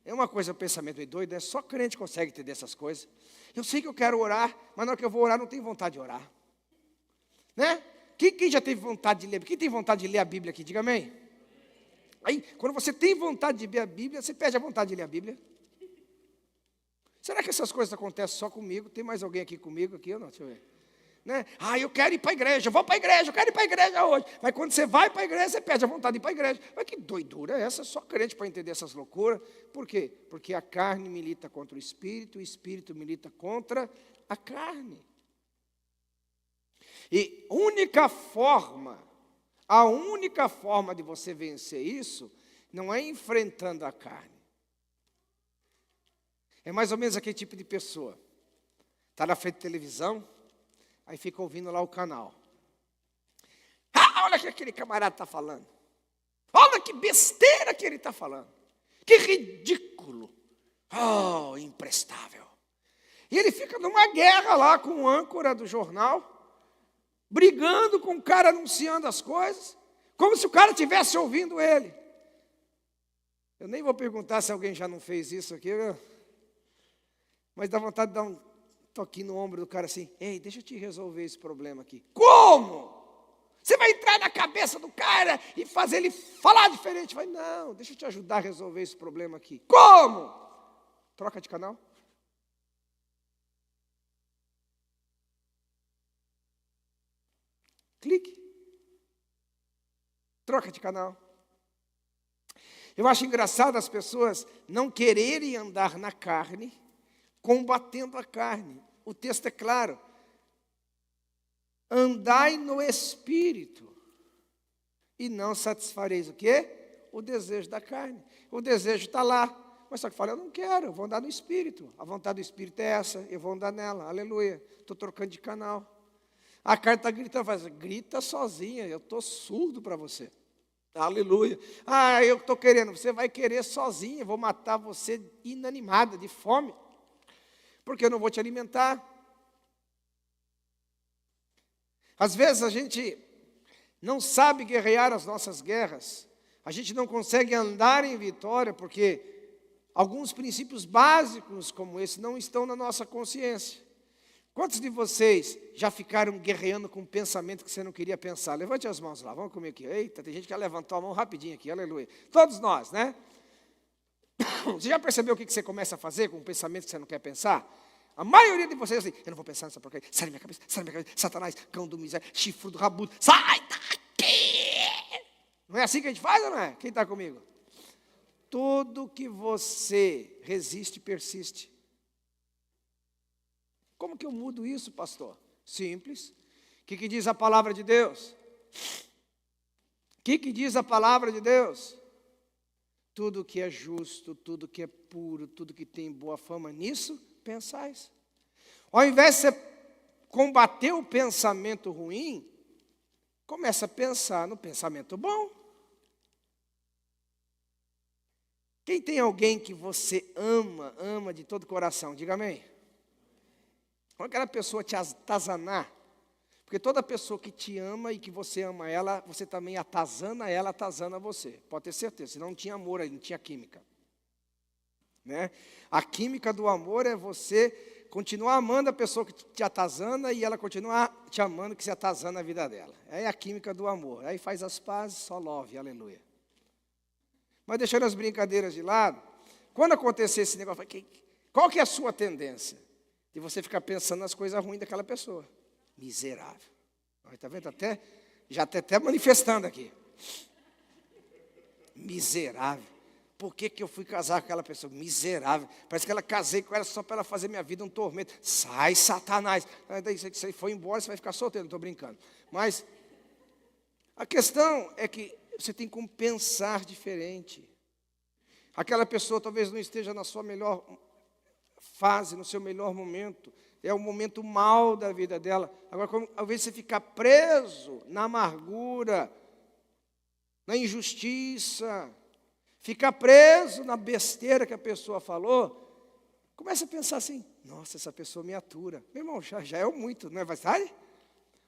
É uma coisa, um pensamento meio doido, né? Só crente consegue entender essas coisas. Eu sei que eu quero orar, mas na hora que eu vou orar, não tenho vontade de orar. Né? Quem já teve vontade de ler? Quem tem vontade de ler a Bíblia aqui? Diga amém. Aí, quando você tem vontade de ler a Bíblia, você perde a vontade de ler a Bíblia. Será que essas coisas acontecem só comigo? Tem mais alguém aqui comigo aqui ou não? Deixa eu ver. Né? Eu quero ir para a igreja, eu vou para a igreja, eu quero ir para a igreja hoje. Mas quando você vai para a igreja, você perde a vontade de ir para a igreja. Mas que doidura é essa? Só crente para entender essas loucuras. Por quê? Porque a carne milita contra o espírito milita contra a carne. E única forma, A única forma de você vencer isso não é enfrentando a carne. É mais ou menos aquele tipo de pessoa. Está na frente da televisão, aí fica ouvindo lá o canal. Ah, olha o que aquele camarada está falando. Olha que besteira que ele está falando. Que ridículo. Oh, imprestável. E ele fica numa guerra lá com o âncora do jornal, brigando com o cara anunciando as coisas, como se o cara estivesse ouvindo ele. Eu nem vou perguntar se alguém já não fez isso aqui, mas dá vontade de dar um toquinho no ombro do cara assim: ei, deixa eu te resolver esse problema aqui. Como? Você vai entrar na cabeça do cara e fazer ele falar diferente? Vai, não, deixa eu te ajudar a resolver esse problema aqui. Como? Troca de canal. Clique. Troca de canal. Eu acho engraçado as pessoas não quererem andar na carne, combatendo a carne. O texto é claro. Andai no Espírito, e não satisfareis o quê? O desejo da carne. O desejo está lá, mas só que fala, eu não quero, eu vou andar no Espírito. A vontade do Espírito é essa, eu vou andar nela, aleluia. Estou trocando de canal. A carne está gritando, faz, grita sozinha, eu estou surdo para você. Aleluia. Ah, eu estou querendo, você vai querer sozinha, eu vou matar você inanimada, de fome, porque eu não vou te alimentar. Às vezes a gente não sabe guerrear as nossas guerras, a gente não consegue andar em vitória, porque alguns princípios básicos como esse não estão na nossa consciência. Quantos de vocês já ficaram guerreando com um pensamento que você não queria pensar? Levante as mãos lá, vamos comigo aqui. Eita, tem gente que já levantou a mão rapidinho aqui, aleluia. Todos nós, né? Você já percebeu o que você começa a fazer com um pensamento que você não quer pensar? A maioria de vocês assim, eu não vou pensar nessa porcaria, sai da minha cabeça, Satanás, cão do miséria, chifre do rabudo, sai daqui! Não é assim que a gente faz ou não é? Quem está comigo? Tudo que você resiste, persiste. Como que eu mudo isso, pastor? Simples. O que diz a palavra de Deus? O que diz a palavra de Deus? Tudo que é justo, tudo que é puro, tudo que tem boa fama, nisso pensais. Ao invés de você combater o pensamento ruim, começa a pensar no pensamento bom. Quem tem alguém que você ama de todo o coração, diga amém. Quando aquela pessoa te atazanar, porque toda pessoa que te ama e que você ama ela, você também atazana ela, atazana você. Pode ter certeza, senão não tinha amor aí, não tinha química. Né? A química do amor é você continuar amando a pessoa que te atazana e ela continuar te amando que se atazana a vida dela. É a química do amor. Aí faz as pazes, só love, aleluia. Mas deixando as brincadeiras de lado, quando acontecer esse negócio, qual que é a sua tendência? De você ficar pensando nas coisas ruins daquela pessoa. Miserável. Está vendo? Já está até manifestando aqui. Miserável. Por que eu fui casar com aquela pessoa? Miserável. Parece que ela casei com ela só para ela fazer minha vida um tormento. Sai, Satanás. Daí você foi embora, você vai ficar solteiro. Não estou brincando. Mas a questão é que você tem como pensar diferente. Aquela pessoa talvez não esteja na sua melhor fase, no seu melhor momento. É o momento mal da vida dela. Agora, ao invés de você ficar preso na amargura, na injustiça, ficar preso na besteira que a pessoa falou, começa a pensar assim, nossa, essa pessoa me atura. Meu irmão, já é muito, não é verdade?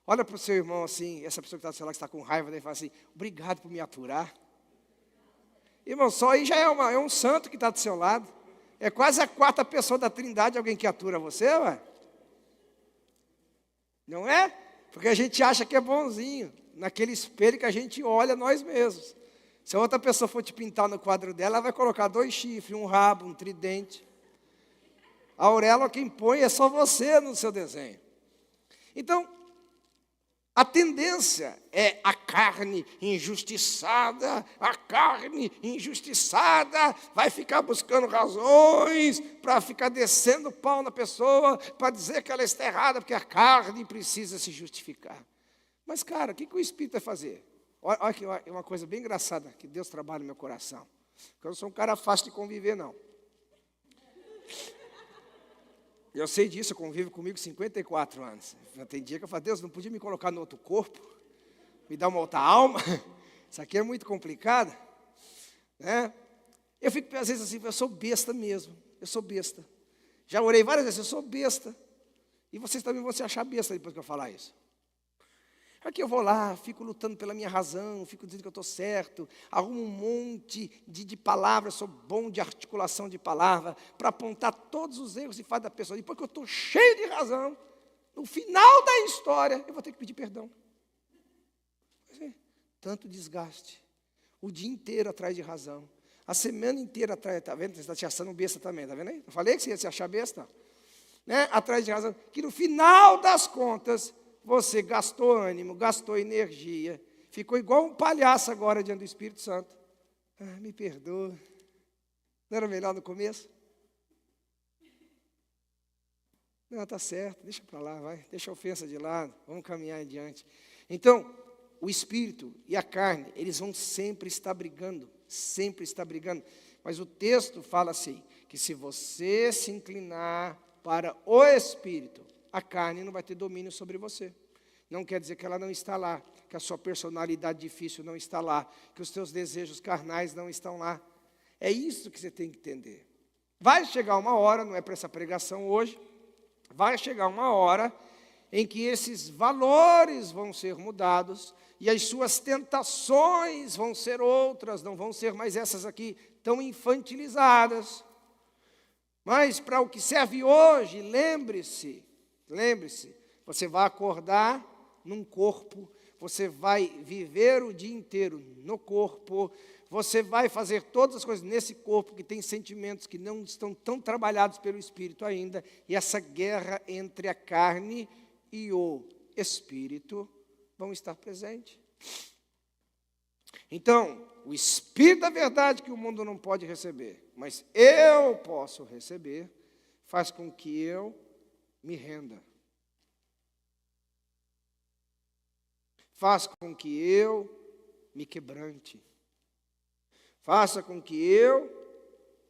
Olha para o seu irmão assim, essa pessoa que está do seu lado, que está com raiva, daí fala assim, obrigado por me aturar. Irmão, só aí já é um santo que está do seu lado. É quase a quarta pessoa da Trindade, alguém que atura você, ué. Não é? Porque a gente acha que é bonzinho. Naquele espelho que a gente olha nós mesmos. Se a outra pessoa for te pintar no quadro dela, ela vai colocar 2 chifres, um rabo, um tridente. A auréola quem põe é só você no seu desenho. Então, a tendência é a carne injustiçada, vai ficar buscando razões para ficar descendo o pau na pessoa, para dizer que ela está errada, porque a carne precisa se justificar. Mas, cara, o que o Espírito vai fazer? Olha que uma coisa bem engraçada, que Deus trabalha no meu coração. Porque eu não sou um cara fácil de conviver, não. Eu sei disso, eu convivo comigo 54 anos. Tem dia que eu falo, Deus, não podia me colocar no outro corpo? Me dar uma outra alma? Isso aqui é muito complicado. Né? Eu fico, às vezes, assim, eu sou besta mesmo. Eu sou besta. Já orei várias vezes, eu sou besta. E vocês também vão se achar besta depois que eu falar isso. Aqui eu vou lá, fico lutando pela minha razão, fico dizendo que eu estou certo, arrumo um monte de palavras, sou bom de articulação de palavra, para apontar todos os erros e falhas da pessoa. Depois que eu estou cheio de razão, no final da história, eu vou ter que pedir perdão. Tanto desgaste. O dia inteiro atrás de razão. A semana inteira atrás, está vendo? Você está te achando besta também, está vendo aí? Eu falei que você ia se achar besta. Né? Atrás de razão. Que no final das contas, você gastou ânimo, gastou energia, ficou igual um palhaço agora diante do Espírito Santo. Me perdoa. Não era melhor no começo? Não, está certo, deixa para lá, vai. Deixa a ofensa de lado, vamos caminhar adiante. Então, o Espírito e a carne, eles vão sempre estar brigando, sempre estar brigando. Mas o texto fala assim, que se você se inclinar para o Espírito, a carne não vai ter domínio sobre você. Não quer dizer que ela não está lá, que a sua personalidade difícil não está lá, que os teus desejos carnais não estão lá. É isso que você tem que entender. Vai chegar uma hora, não é para essa pregação hoje, vai chegar uma hora em que esses valores vão ser mudados e as suas tentações vão ser outras, não vão ser mais essas aqui tão infantilizadas. Mas para o que serve hoje, lembre-se, você vai acordar num corpo, você vai viver o dia inteiro no corpo, você vai fazer todas as coisas nesse corpo que tem sentimentos que não estão tão trabalhados pelo Espírito ainda, e essa guerra entre a carne e o Espírito vão estar presentes. Então, o Espírito da verdade que o mundo não pode receber, mas eu posso receber, faz com que eu me renda. Faz com que eu me quebrante. Faça com que eu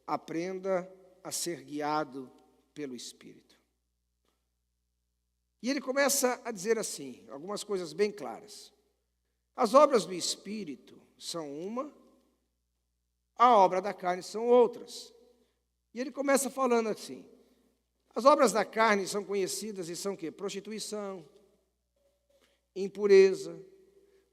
aprenda a ser guiado pelo Espírito. E ele começa a dizer assim, algumas coisas bem claras. As obras do Espírito são uma, a obra da carne são outras. E ele começa falando assim, as obras da carne são conhecidas e são o quê? Prostituição, impureza,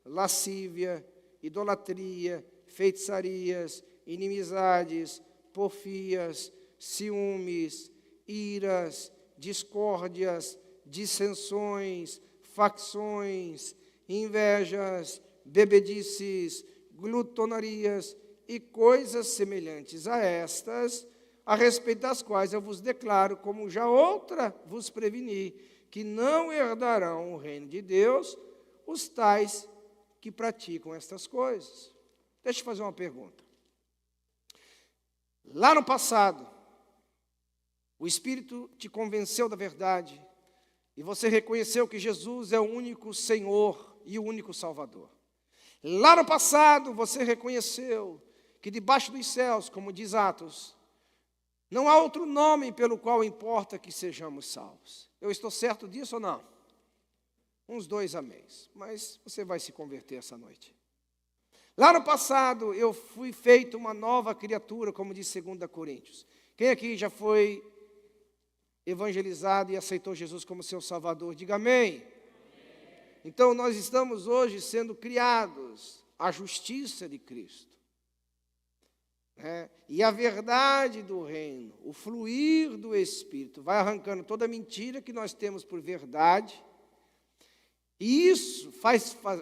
lascívia, idolatria, feitiçarias, inimizades, porfias, ciúmes, iras, discórdias, dissensões, facções, invejas, bebedices, glutonarias e coisas semelhantes a estas, a respeito das quais eu vos declaro, como já outra vos preveni, que não herdarão o reino de Deus os tais que praticam estas coisas. Deixa eu fazer uma pergunta. Lá no passado, o Espírito te convenceu da verdade e você reconheceu que Jesus é o único Senhor e o único Salvador. Lá no passado, você reconheceu que debaixo dos céus, como diz Atos, não há outro nome pelo qual importa que sejamos salvos. Eu estou certo disso ou não? Uns 2 amém. Mas você vai se converter essa noite. Lá no passado, eu fui feito uma nova criatura, como diz 2 Coríntios. Quem aqui já foi evangelizado e aceitou Jesus como seu Salvador? Diga amém. Então, nós estamos hoje sendo criados à justiça de Cristo. E a verdade do reino, o fluir do Espírito, vai arrancando toda a mentira que nós temos por verdade. E isso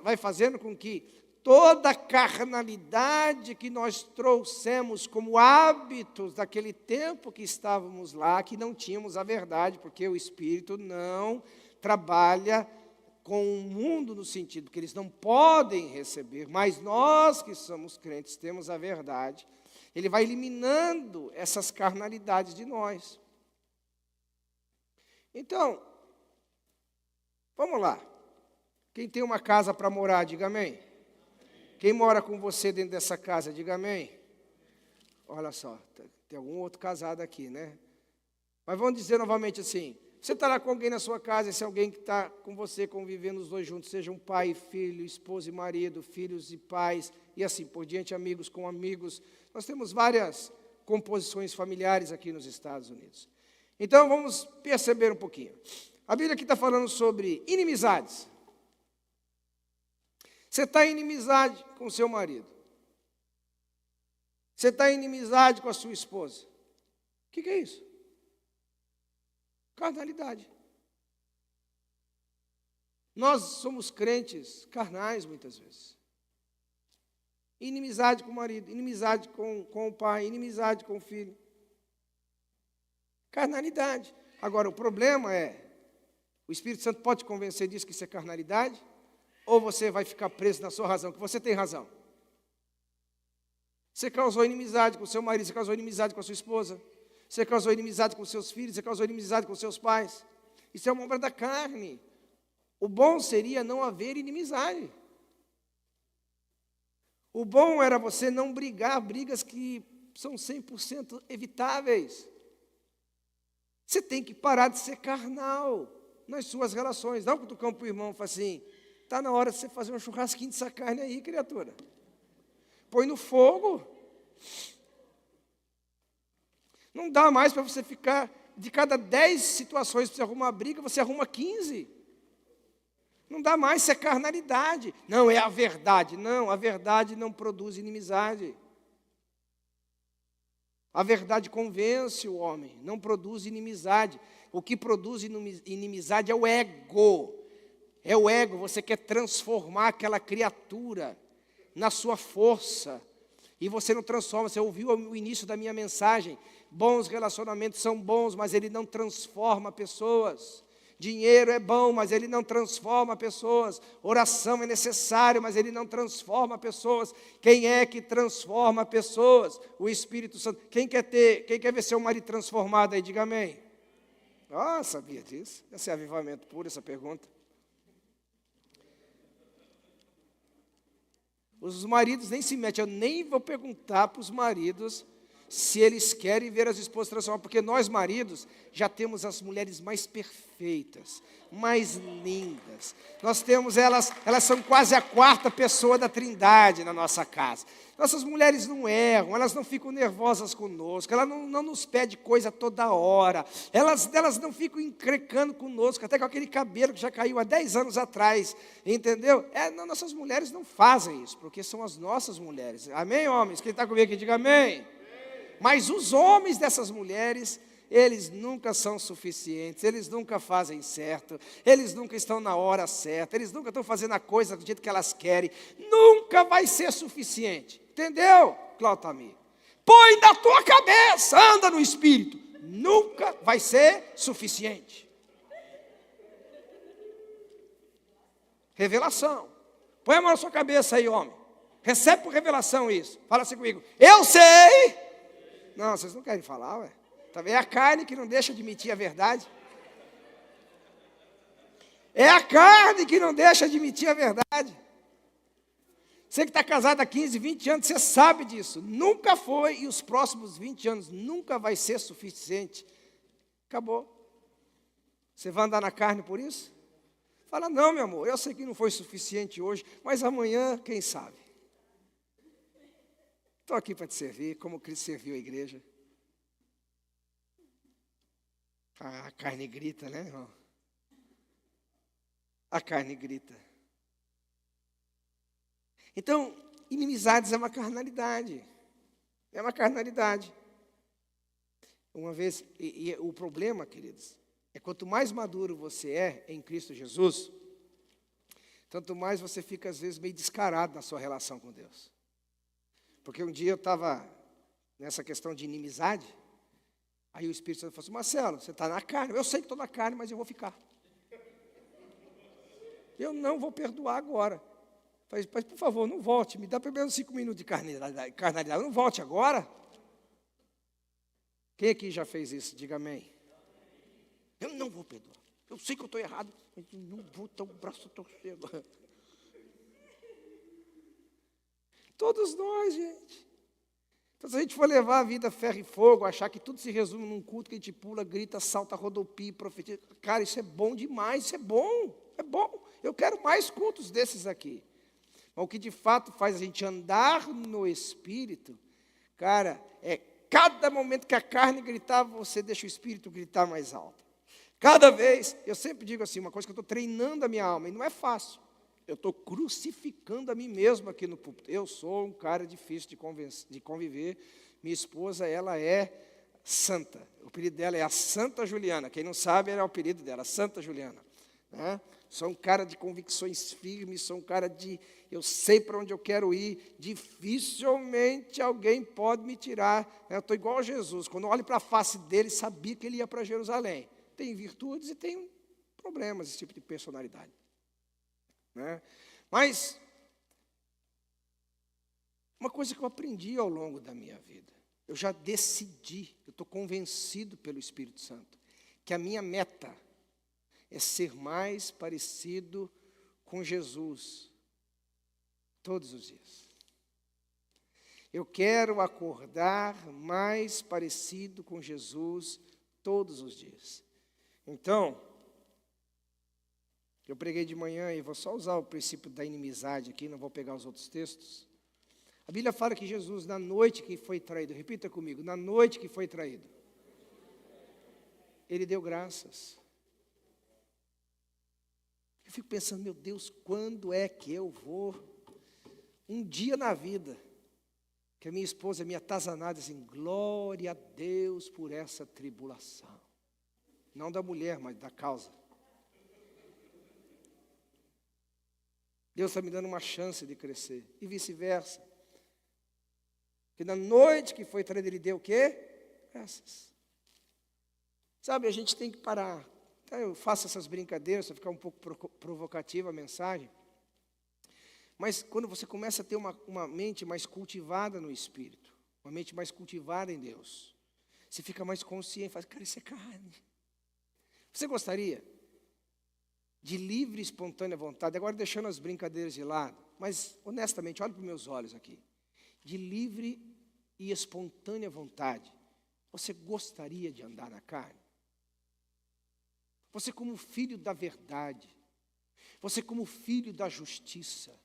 vai fazendo com que toda a carnalidade que nós trouxemos como hábitos daquele tempo que estávamos lá, que não tínhamos a verdade, porque o Espírito não trabalha com o mundo no sentido que eles não podem receber, mas nós que somos crentes temos a verdade. Ele vai eliminando essas carnalidades de nós. Então, vamos lá. Quem tem uma casa para morar, diga amém. Quem mora com você dentro dessa casa, diga amém. Olha só, tem algum outro casado aqui, né? Mas vamos dizer novamente assim, você está lá com alguém na sua casa, esse alguém que está com você convivendo os dois juntos, seja um pai e filho, esposa e marido, filhos e pais, e assim por diante, amigos com amigos. Nós temos várias composições familiares aqui nos Estados Unidos. Então, vamos perceber um pouquinho. A Bíblia aqui está falando sobre inimizades. Você está em inimizade com o seu marido. Você está em inimizade com a sua esposa. O que é isso? Carnalidade. Nós somos crentes carnais muitas vezes. Inimizade com o marido, inimizade com o pai, inimizade com o filho. Carnalidade. Agora, o problema é, o Espírito Santo pode te convencer disso que isso é carnalidade? Ou você vai ficar preso na sua razão, que você tem razão? Você causou inimizade com o seu marido, você causou inimizade com a sua esposa, você causou inimizade com os seus filhos, você causou inimizade com os seus pais. Isso é uma obra da carne. O bom seria não haver inimizade. O bom era você não brigar, brigas que são 100% evitáveis. Você tem que parar de ser carnal nas suas relações. Dá um cutucão para o irmão e fala assim, está na hora de você fazer um churrasquinho dessa carne aí, criatura. Põe no fogo. Não dá mais para você ficar, de cada 10 situações para você arrumar uma briga, você arruma 15. Não dá mais, isso é carnalidade. Não, é a verdade. Não, a verdade não produz inimizade. A verdade convence o homem, não produz inimizade. O que produz inimizade é o ego. É o ego, você quer transformar aquela criatura na sua força. E você não transforma, você ouviu o início da minha mensagem. Bons relacionamentos são bons, mas ele não transforma pessoas. Dinheiro é bom, mas ele não transforma pessoas. Oração é necessário, mas ele não transforma pessoas. Quem é que transforma pessoas? O Espírito Santo. Quem quer ver seu marido transformado aí? Diga amém. Ah, sabia disso. Esse é avivamento puro, essa pergunta. Os maridos nem se metem. Eu nem vou perguntar para os maridos se eles querem ver as esposas transformadas, porque nós, maridos, já temos as mulheres mais perfeitas, mais lindas. Nós temos elas são quase a 4ª pessoa da Trindade na nossa casa. Nossas mulheres não erram, elas não ficam nervosas conosco, elas não nos pedem coisa toda hora, elas não ficam encrecando conosco, até com aquele cabelo que já caiu há 10 anos atrás, entendeu? Nossas mulheres não fazem isso, porque são as nossas mulheres. Amém, homens? Quem está comigo aqui, diga amém. Mas os homens dessas mulheres, eles nunca são suficientes, eles nunca fazem certo, eles nunca estão na hora certa, eles nunca estão fazendo a coisa do jeito que elas querem, nunca vai ser suficiente, entendeu, Clautamir? Põe na tua cabeça, anda no Espírito, nunca vai ser suficiente. Revelação, põe a mão na sua cabeça aí, homem, recebe por revelação isso, fala assim comigo, eu sei. Não, vocês não querem falar, ué. Também é a carne que não deixa de admitir a verdade. É a carne que não deixa de admitir a verdade. Você que está casado há 15, 20 anos, você sabe disso. Nunca foi e os próximos 20 anos nunca vai ser suficiente. Acabou. Você vai andar na carne por isso? Fala, não, meu amor, eu sei que não foi suficiente hoje, mas amanhã, quem sabe? Estou aqui para te servir, como Cristo serviu a igreja. A carne grita, né, irmão? A carne grita. Então, inimizades é uma carnalidade. É uma carnalidade. Uma vez, e o problema, queridos, é quanto mais maduro você é em Cristo Jesus, tanto mais você fica, às vezes, meio descarado na sua relação com Deus. Porque um dia eu estava nessa questão de inimizade, aí o Espírito Santo falou assim, Marcelo, você está na carne, eu sei que estou na carne, mas eu vou ficar. Eu não vou perdoar agora. Falei, mas por favor, não volte, me dá pelo menos 5 minutos de carnalidade, não volte agora. Quem aqui já fez isso? Diga amém. Eu não vou perdoar, eu sei que eu estou errado, mas eu não vou dar o braço a torcer agora. Todos nós, gente. Então, se a gente for levar a vida a ferro e fogo, achar que tudo se resume num culto que a gente pula, grita, salta, rodopia, profetiza, cara, isso é bom demais, isso é bom, é bom. Eu quero mais cultos desses aqui. Mas o que de fato faz a gente andar no Espírito, cara, é cada momento que a carne gritar, você deixa o Espírito gritar mais alto. Cada vez, eu sempre digo assim, uma coisa que eu estou treinando a minha alma, e não é fácil. Eu estou crucificando a mim mesmo aqui no púlpito. Eu sou um cara difícil de conviver. Minha esposa, ela é santa. O apelido dela é a Santa Juliana. Quem não sabe, era o apelido dela, Santa Juliana. Né? Sou um cara de convicções firmes, sou um cara de... Eu sei para onde eu quero ir. Dificilmente alguém pode me tirar. Eu estou igual a Jesus. Quando eu olho para a face dele, sabia que ele ia para Jerusalém. Tem virtudes e tem problemas, esse tipo de personalidade. Né? Mas, uma coisa que eu aprendi ao longo da minha vida, eu já decidi, eu estou convencido pelo Espírito Santo, que a minha meta é ser mais parecido com Jesus todos os dias. Eu quero acordar mais parecido com Jesus todos os dias. Então, eu preguei de manhã e vou só usar o princípio da inimizade aqui, não vou pegar os outros textos. A Bíblia fala que Jesus, na noite que foi traído, repita comigo, na noite que foi traído, ele deu graças. Eu fico pensando, meu Deus, quando é que eu vou, um dia na vida, que a minha esposa me atazanada assim, glória a Deus por essa tribulação. Não da mulher, mas da causa. Deus está me dando uma chance de crescer. E vice-versa. Porque na noite que foi traído, ele deu o quê? Graças. Sabe, a gente tem que parar. Tá, eu faço essas brincadeiras, para ficar um pouco provocativa a mensagem. Mas quando você começa a ter uma mente mais cultivada no Espírito, uma mente mais cultivada em Deus, você fica mais consciente, fala, cara, isso é carne. Você gostaria de livre e espontânea vontade, agora deixando as brincadeiras de lado, mas honestamente, olhe para os meus olhos aqui, de livre e espontânea vontade, você gostaria de andar na carne? Você como filho da verdade, você como filho da justiça,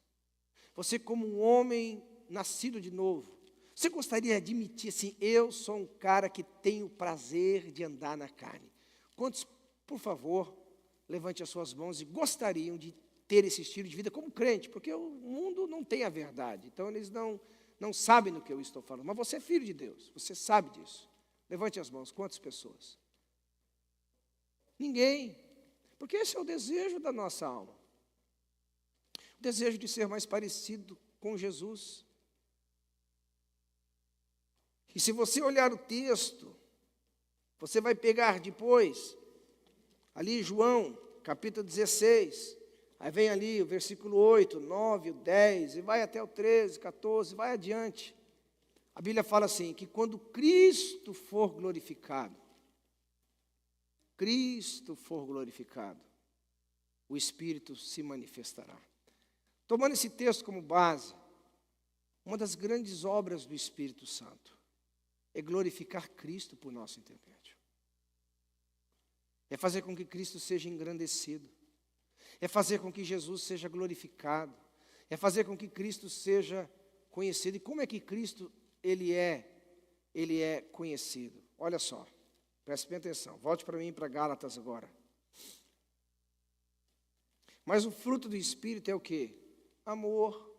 você como um homem nascido de novo, você gostaria de admitir assim, eu sou um cara que tenho o prazer de andar na carne? Quantos, por favor, levante as suas mãos e gostariam de ter esse estilo de vida como crente, porque o mundo não tem a verdade, então eles não sabem do que eu estou falando, mas você é filho de Deus, você sabe disso. Levante as mãos, quantas pessoas? Ninguém, porque esse é o desejo da nossa alma, o desejo de ser mais parecido com Jesus. E se você olhar o texto, você vai pegar depois, ali João, capítulo 16, aí vem ali o versículo 8, 9, o 10, e vai até o 13, 14, vai adiante. A Bíblia fala assim, que quando Cristo for glorificado, o Espírito se manifestará. Tomando esse texto como base, uma das grandes obras do Espírito Santo é glorificar Cristo por nosso intermédio. É fazer com que Cristo seja engrandecido. É fazer com que Jesus seja glorificado. É fazer com que Cristo seja conhecido. E como é que Cristo ele é conhecido? Olha só, preste bem atenção. Volte para mim, para Gálatas agora. Mas o fruto do Espírito é o quê? Amor.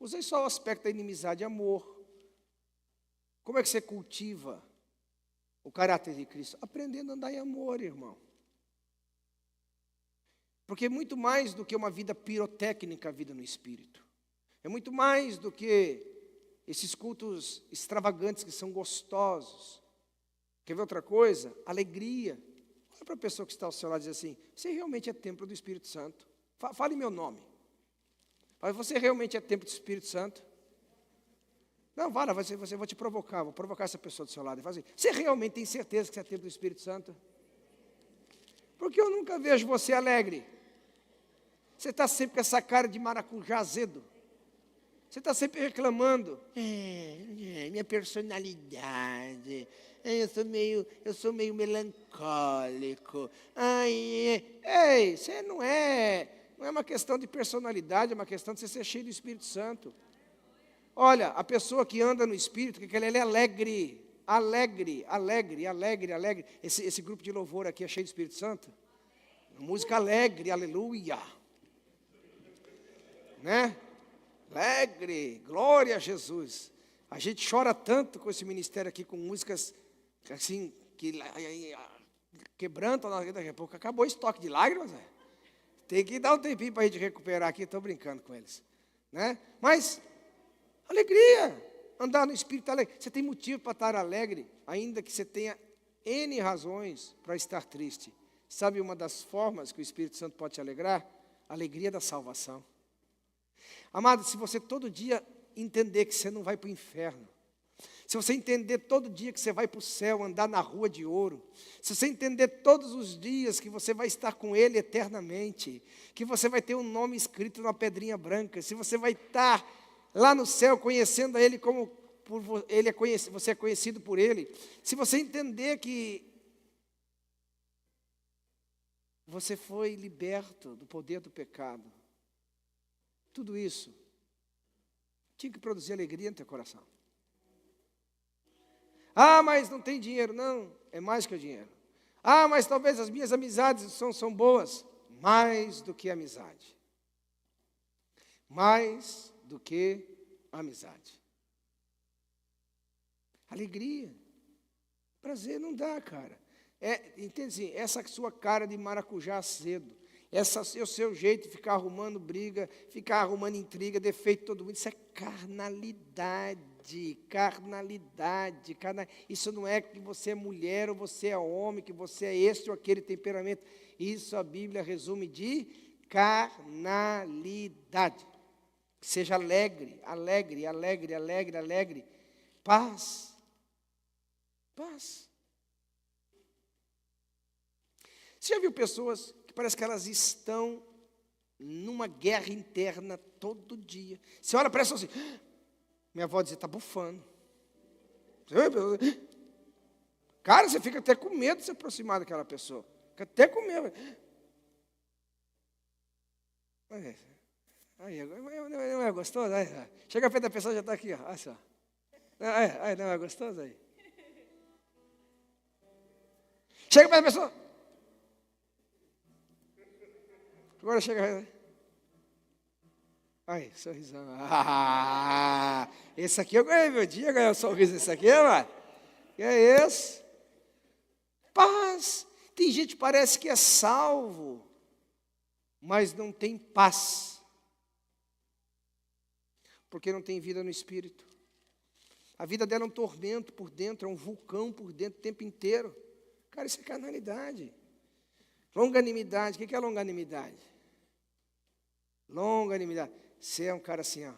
Usei só o aspecto da inimizade, amor. Como é que você cultiva o caráter de Cristo? Aprendendo a andar em amor, irmão. Porque é muito mais do que uma vida pirotécnica, a vida no Espírito. É muito mais do que esses cultos extravagantes que são gostosos. Quer ver outra coisa? Alegria. Olha para a pessoa que está ao seu lado e diz assim, você realmente é templo do Espírito Santo? Fale meu nome. Fale, você realmente é templo do Espírito Santo? Não, vá lá, vou te provocar, vou provocar essa pessoa do seu lado. E fala assim, você realmente tem certeza que você é templo do Espírito Santo? Porque eu nunca vejo você alegre. Você está sempre com essa cara de maracujá azedo. Você está sempre reclamando. Minha personalidade. Eu sou meio melancólico. Ei, você não é uma questão de personalidade, é uma questão de você ser cheio do Espírito Santo. Olha, a pessoa que anda no Espírito, que ela é alegre. Esse grupo de louvor aqui é cheio do Espírito Santo. Música alegre, aleluia. Né? Alegre, glória a Jesus. A gente chora tanto com esse ministério aqui, com músicas assim, que quebrantam, daqui a pouco acabou o estoque de lágrimas. Tem que dar um tempinho para a gente recuperar aqui, estou brincando com eles. Né? Mas, alegria, andar no Espírito alegre. Você tem motivo para estar alegre, ainda que você tenha N razões para estar triste. Sabe uma das formas que o Espírito Santo pode te alegrar? A alegria da salvação. Amado, se você todo dia entender que você não vai para o inferno, se você entender todo dia que você vai para o céu, andar na rua de ouro, se você entender todos os dias que você vai estar com Ele eternamente, que você vai ter um nome escrito numa pedrinha branca, se você vai estar lá no céu conhecendo a Ele como você é conhecido por Ele, se você entender que você foi liberto do poder do pecado, tudo isso tinha que produzir alegria no teu coração. Mas não tem dinheiro. Não, é mais que o dinheiro. Mas talvez as minhas amizades são boas. Mais do que amizade. Mais do que amizade. Alegria. Prazer não dá, cara. Entende assim, essa sua cara de maracujá cedo, esse é o seu jeito de ficar arrumando briga, ficar arrumando intriga, defeito de todo mundo, isso é carnalidade. Isso não é que você é mulher ou você é homem, que você é este ou aquele temperamento. Isso a Bíblia resume de carnalidade. Seja alegre. Paz. Você já viu pessoas que parece que elas estão numa guerra interna todo dia? Você olha para essa assim, minha avó dizia, está bufando. Cara, você fica até com medo de se aproximar daquela pessoa. Fica até com medo. Não é gostoso? Chega perto da pessoa, já está aqui. Olha só. Não é gostoso aí? Chega perto da pessoa. Agora chega. Sorrisão. Esse aqui eu ganhei meu dia, ganhei um sorriso desse aqui, mano. Que é isso? Paz. Tem gente que parece que é salvo, mas não tem paz. Porque não tem vida no Espírito. A vida dela é um tormento por dentro, é um vulcão por dentro o tempo inteiro. Cara, isso é carnalidade. Longanimidade. O que é longanimidade? Longanimidade. Você é um cara assim, ó.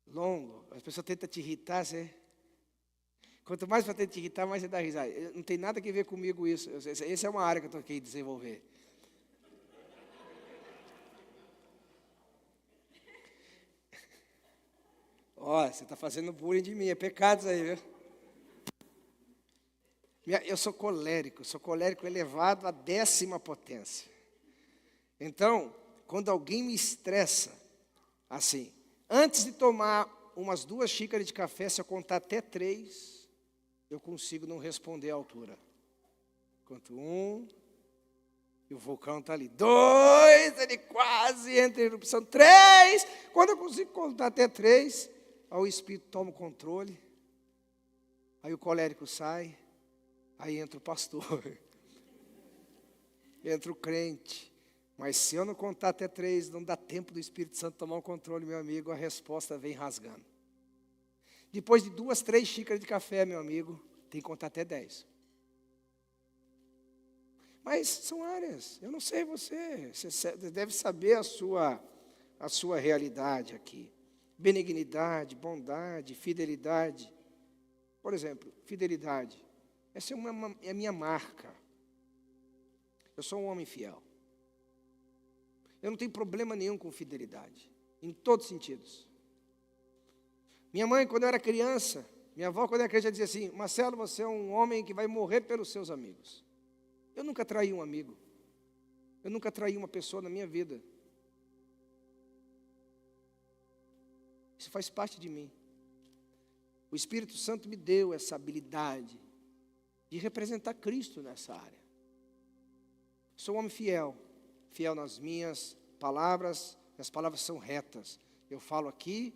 Longo. As pessoas tentam te irritar, você... Quanto mais para tentar te irritar, mais você dá risada. Não tem nada a ver comigo isso. Essa é uma área que eu estou aqui desenvolver. Você está fazendo bullying de mim, é pecado aí, viu? Eu sou colérico elevado à 10ª potência. Então, quando alguém me estressa, assim, antes de tomar umas 2 xícaras de café, se eu contar até 3, eu consigo não responder à altura. Conto 1, e o vulcão está ali. 2, ele quase entra em erupção. 3, quando eu consigo contar até 3, aí o Espírito toma o controle, aí o colérico sai, aí entra o pastor, entra o crente. Mas se eu não contar até 3, não dá tempo do Espírito Santo tomar o controle, meu amigo, a resposta vem rasgando. Depois de 2, 3 xícaras de café, meu amigo, tem que contar até 10. Mas são áreas, eu não sei você deve saber a sua realidade aqui. Benignidade, bondade, fidelidade. Por exemplo, fidelidade. Essa é a minha marca. Eu sou um homem fiel. Eu não tenho problema nenhum com fidelidade, em todos os sentidos. Minha mãe, quando eu era criança, minha avó, quando eu era criança, dizia assim: Marcelo, você é um homem que vai morrer pelos seus amigos. Eu nunca traí um amigo. Eu nunca traí uma pessoa na minha vida. Isso faz parte de mim. O Espírito Santo me deu essa habilidade de representar Cristo nessa área. Sou um homem fiel, fiel nas minhas palavras, as palavras são retas. Eu falo aqui,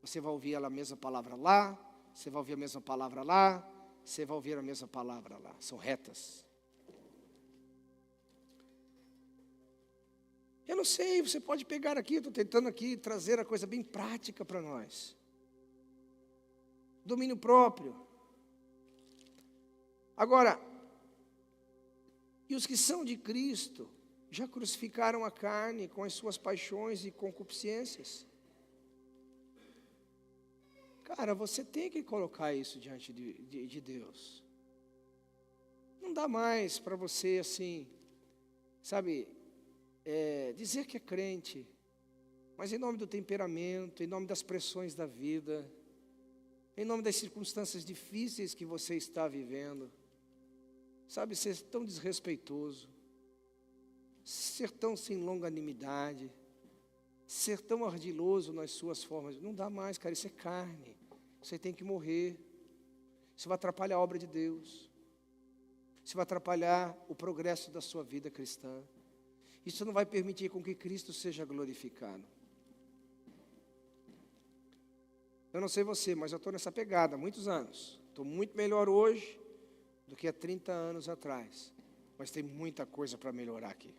você vai ouvir a mesma palavra lá, você vai ouvir a mesma palavra lá, você vai ouvir a mesma palavra lá. São retas. Eu não sei, você pode pegar aqui, estou tentando aqui trazer a coisa bem prática para nós. Domínio próprio. Agora, e os que são de Cristo já crucificaram a carne com as suas paixões e concupiscências. Cara, você tem que colocar isso diante de Deus. Não dá mais para você assim, sabe, dizer que é crente, mas em nome do temperamento, em nome das pressões da vida, em nome das circunstâncias difíceis que você está vivendo, sabe, ser tão desrespeitoso, ser tão sem longanimidade, ser tão ardiloso nas suas formas, não dá mais, cara, isso é carne, você tem que morrer, isso vai atrapalhar a obra de Deus, isso vai atrapalhar o progresso da sua vida cristã, isso não vai permitir com que Cristo seja glorificado. Eu não sei você, mas eu estou nessa pegada há muitos anos, estou muito melhor hoje do que há 30 anos atrás, mas tem muita coisa para melhorar aqui.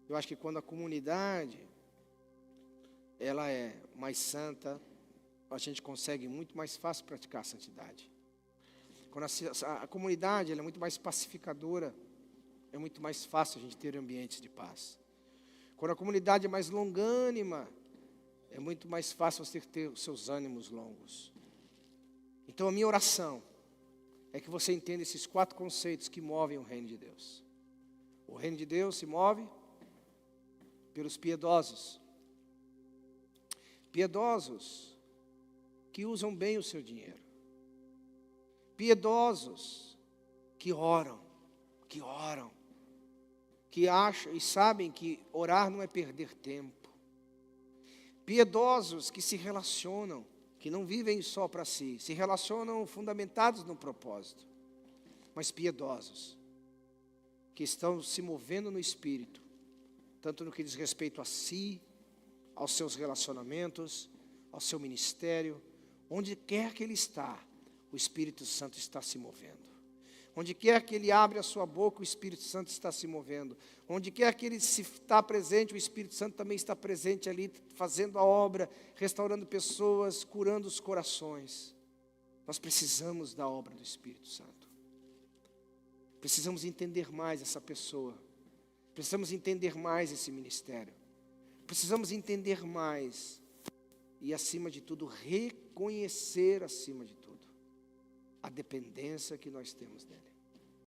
Eu acho que quando a comunidade ela é mais santa, a gente consegue muito mais fácil praticar a santidade. Quando a comunidade ela é muito mais pacificadora, é muito mais fácil a gente ter ambientes de paz. Quando a comunidade é mais longânima, é muito mais fácil você ter os seus ânimos longos. Então a minha oração é que você entenda esses 4 conceitos que movem o reino de Deus. O reino de Deus se move pelos piedosos. Piedosos que usam bem o seu dinheiro. Piedosos que oram, que acham e sabem que orar não é perder tempo. Piedosos que se relacionam, que não vivem só para si, se relacionam fundamentados no propósito, mas piedosos, que estão se movendo no Espírito, tanto no que diz respeito a si, aos seus relacionamentos, ao seu ministério, onde quer que ele está, o Espírito Santo está se movendo. Onde quer que ele abre a sua boca, o Espírito Santo está se movendo. Onde quer que ele está presente, o Espírito Santo também está presente ali, fazendo a obra, restaurando pessoas, curando os corações. Nós precisamos da obra do Espírito Santo. Precisamos entender mais essa pessoa. Precisamos entender mais esse ministério. Precisamos entender mais e, acima de tudo, reconhecer, acima de tudo, a dependência que nós temos dele.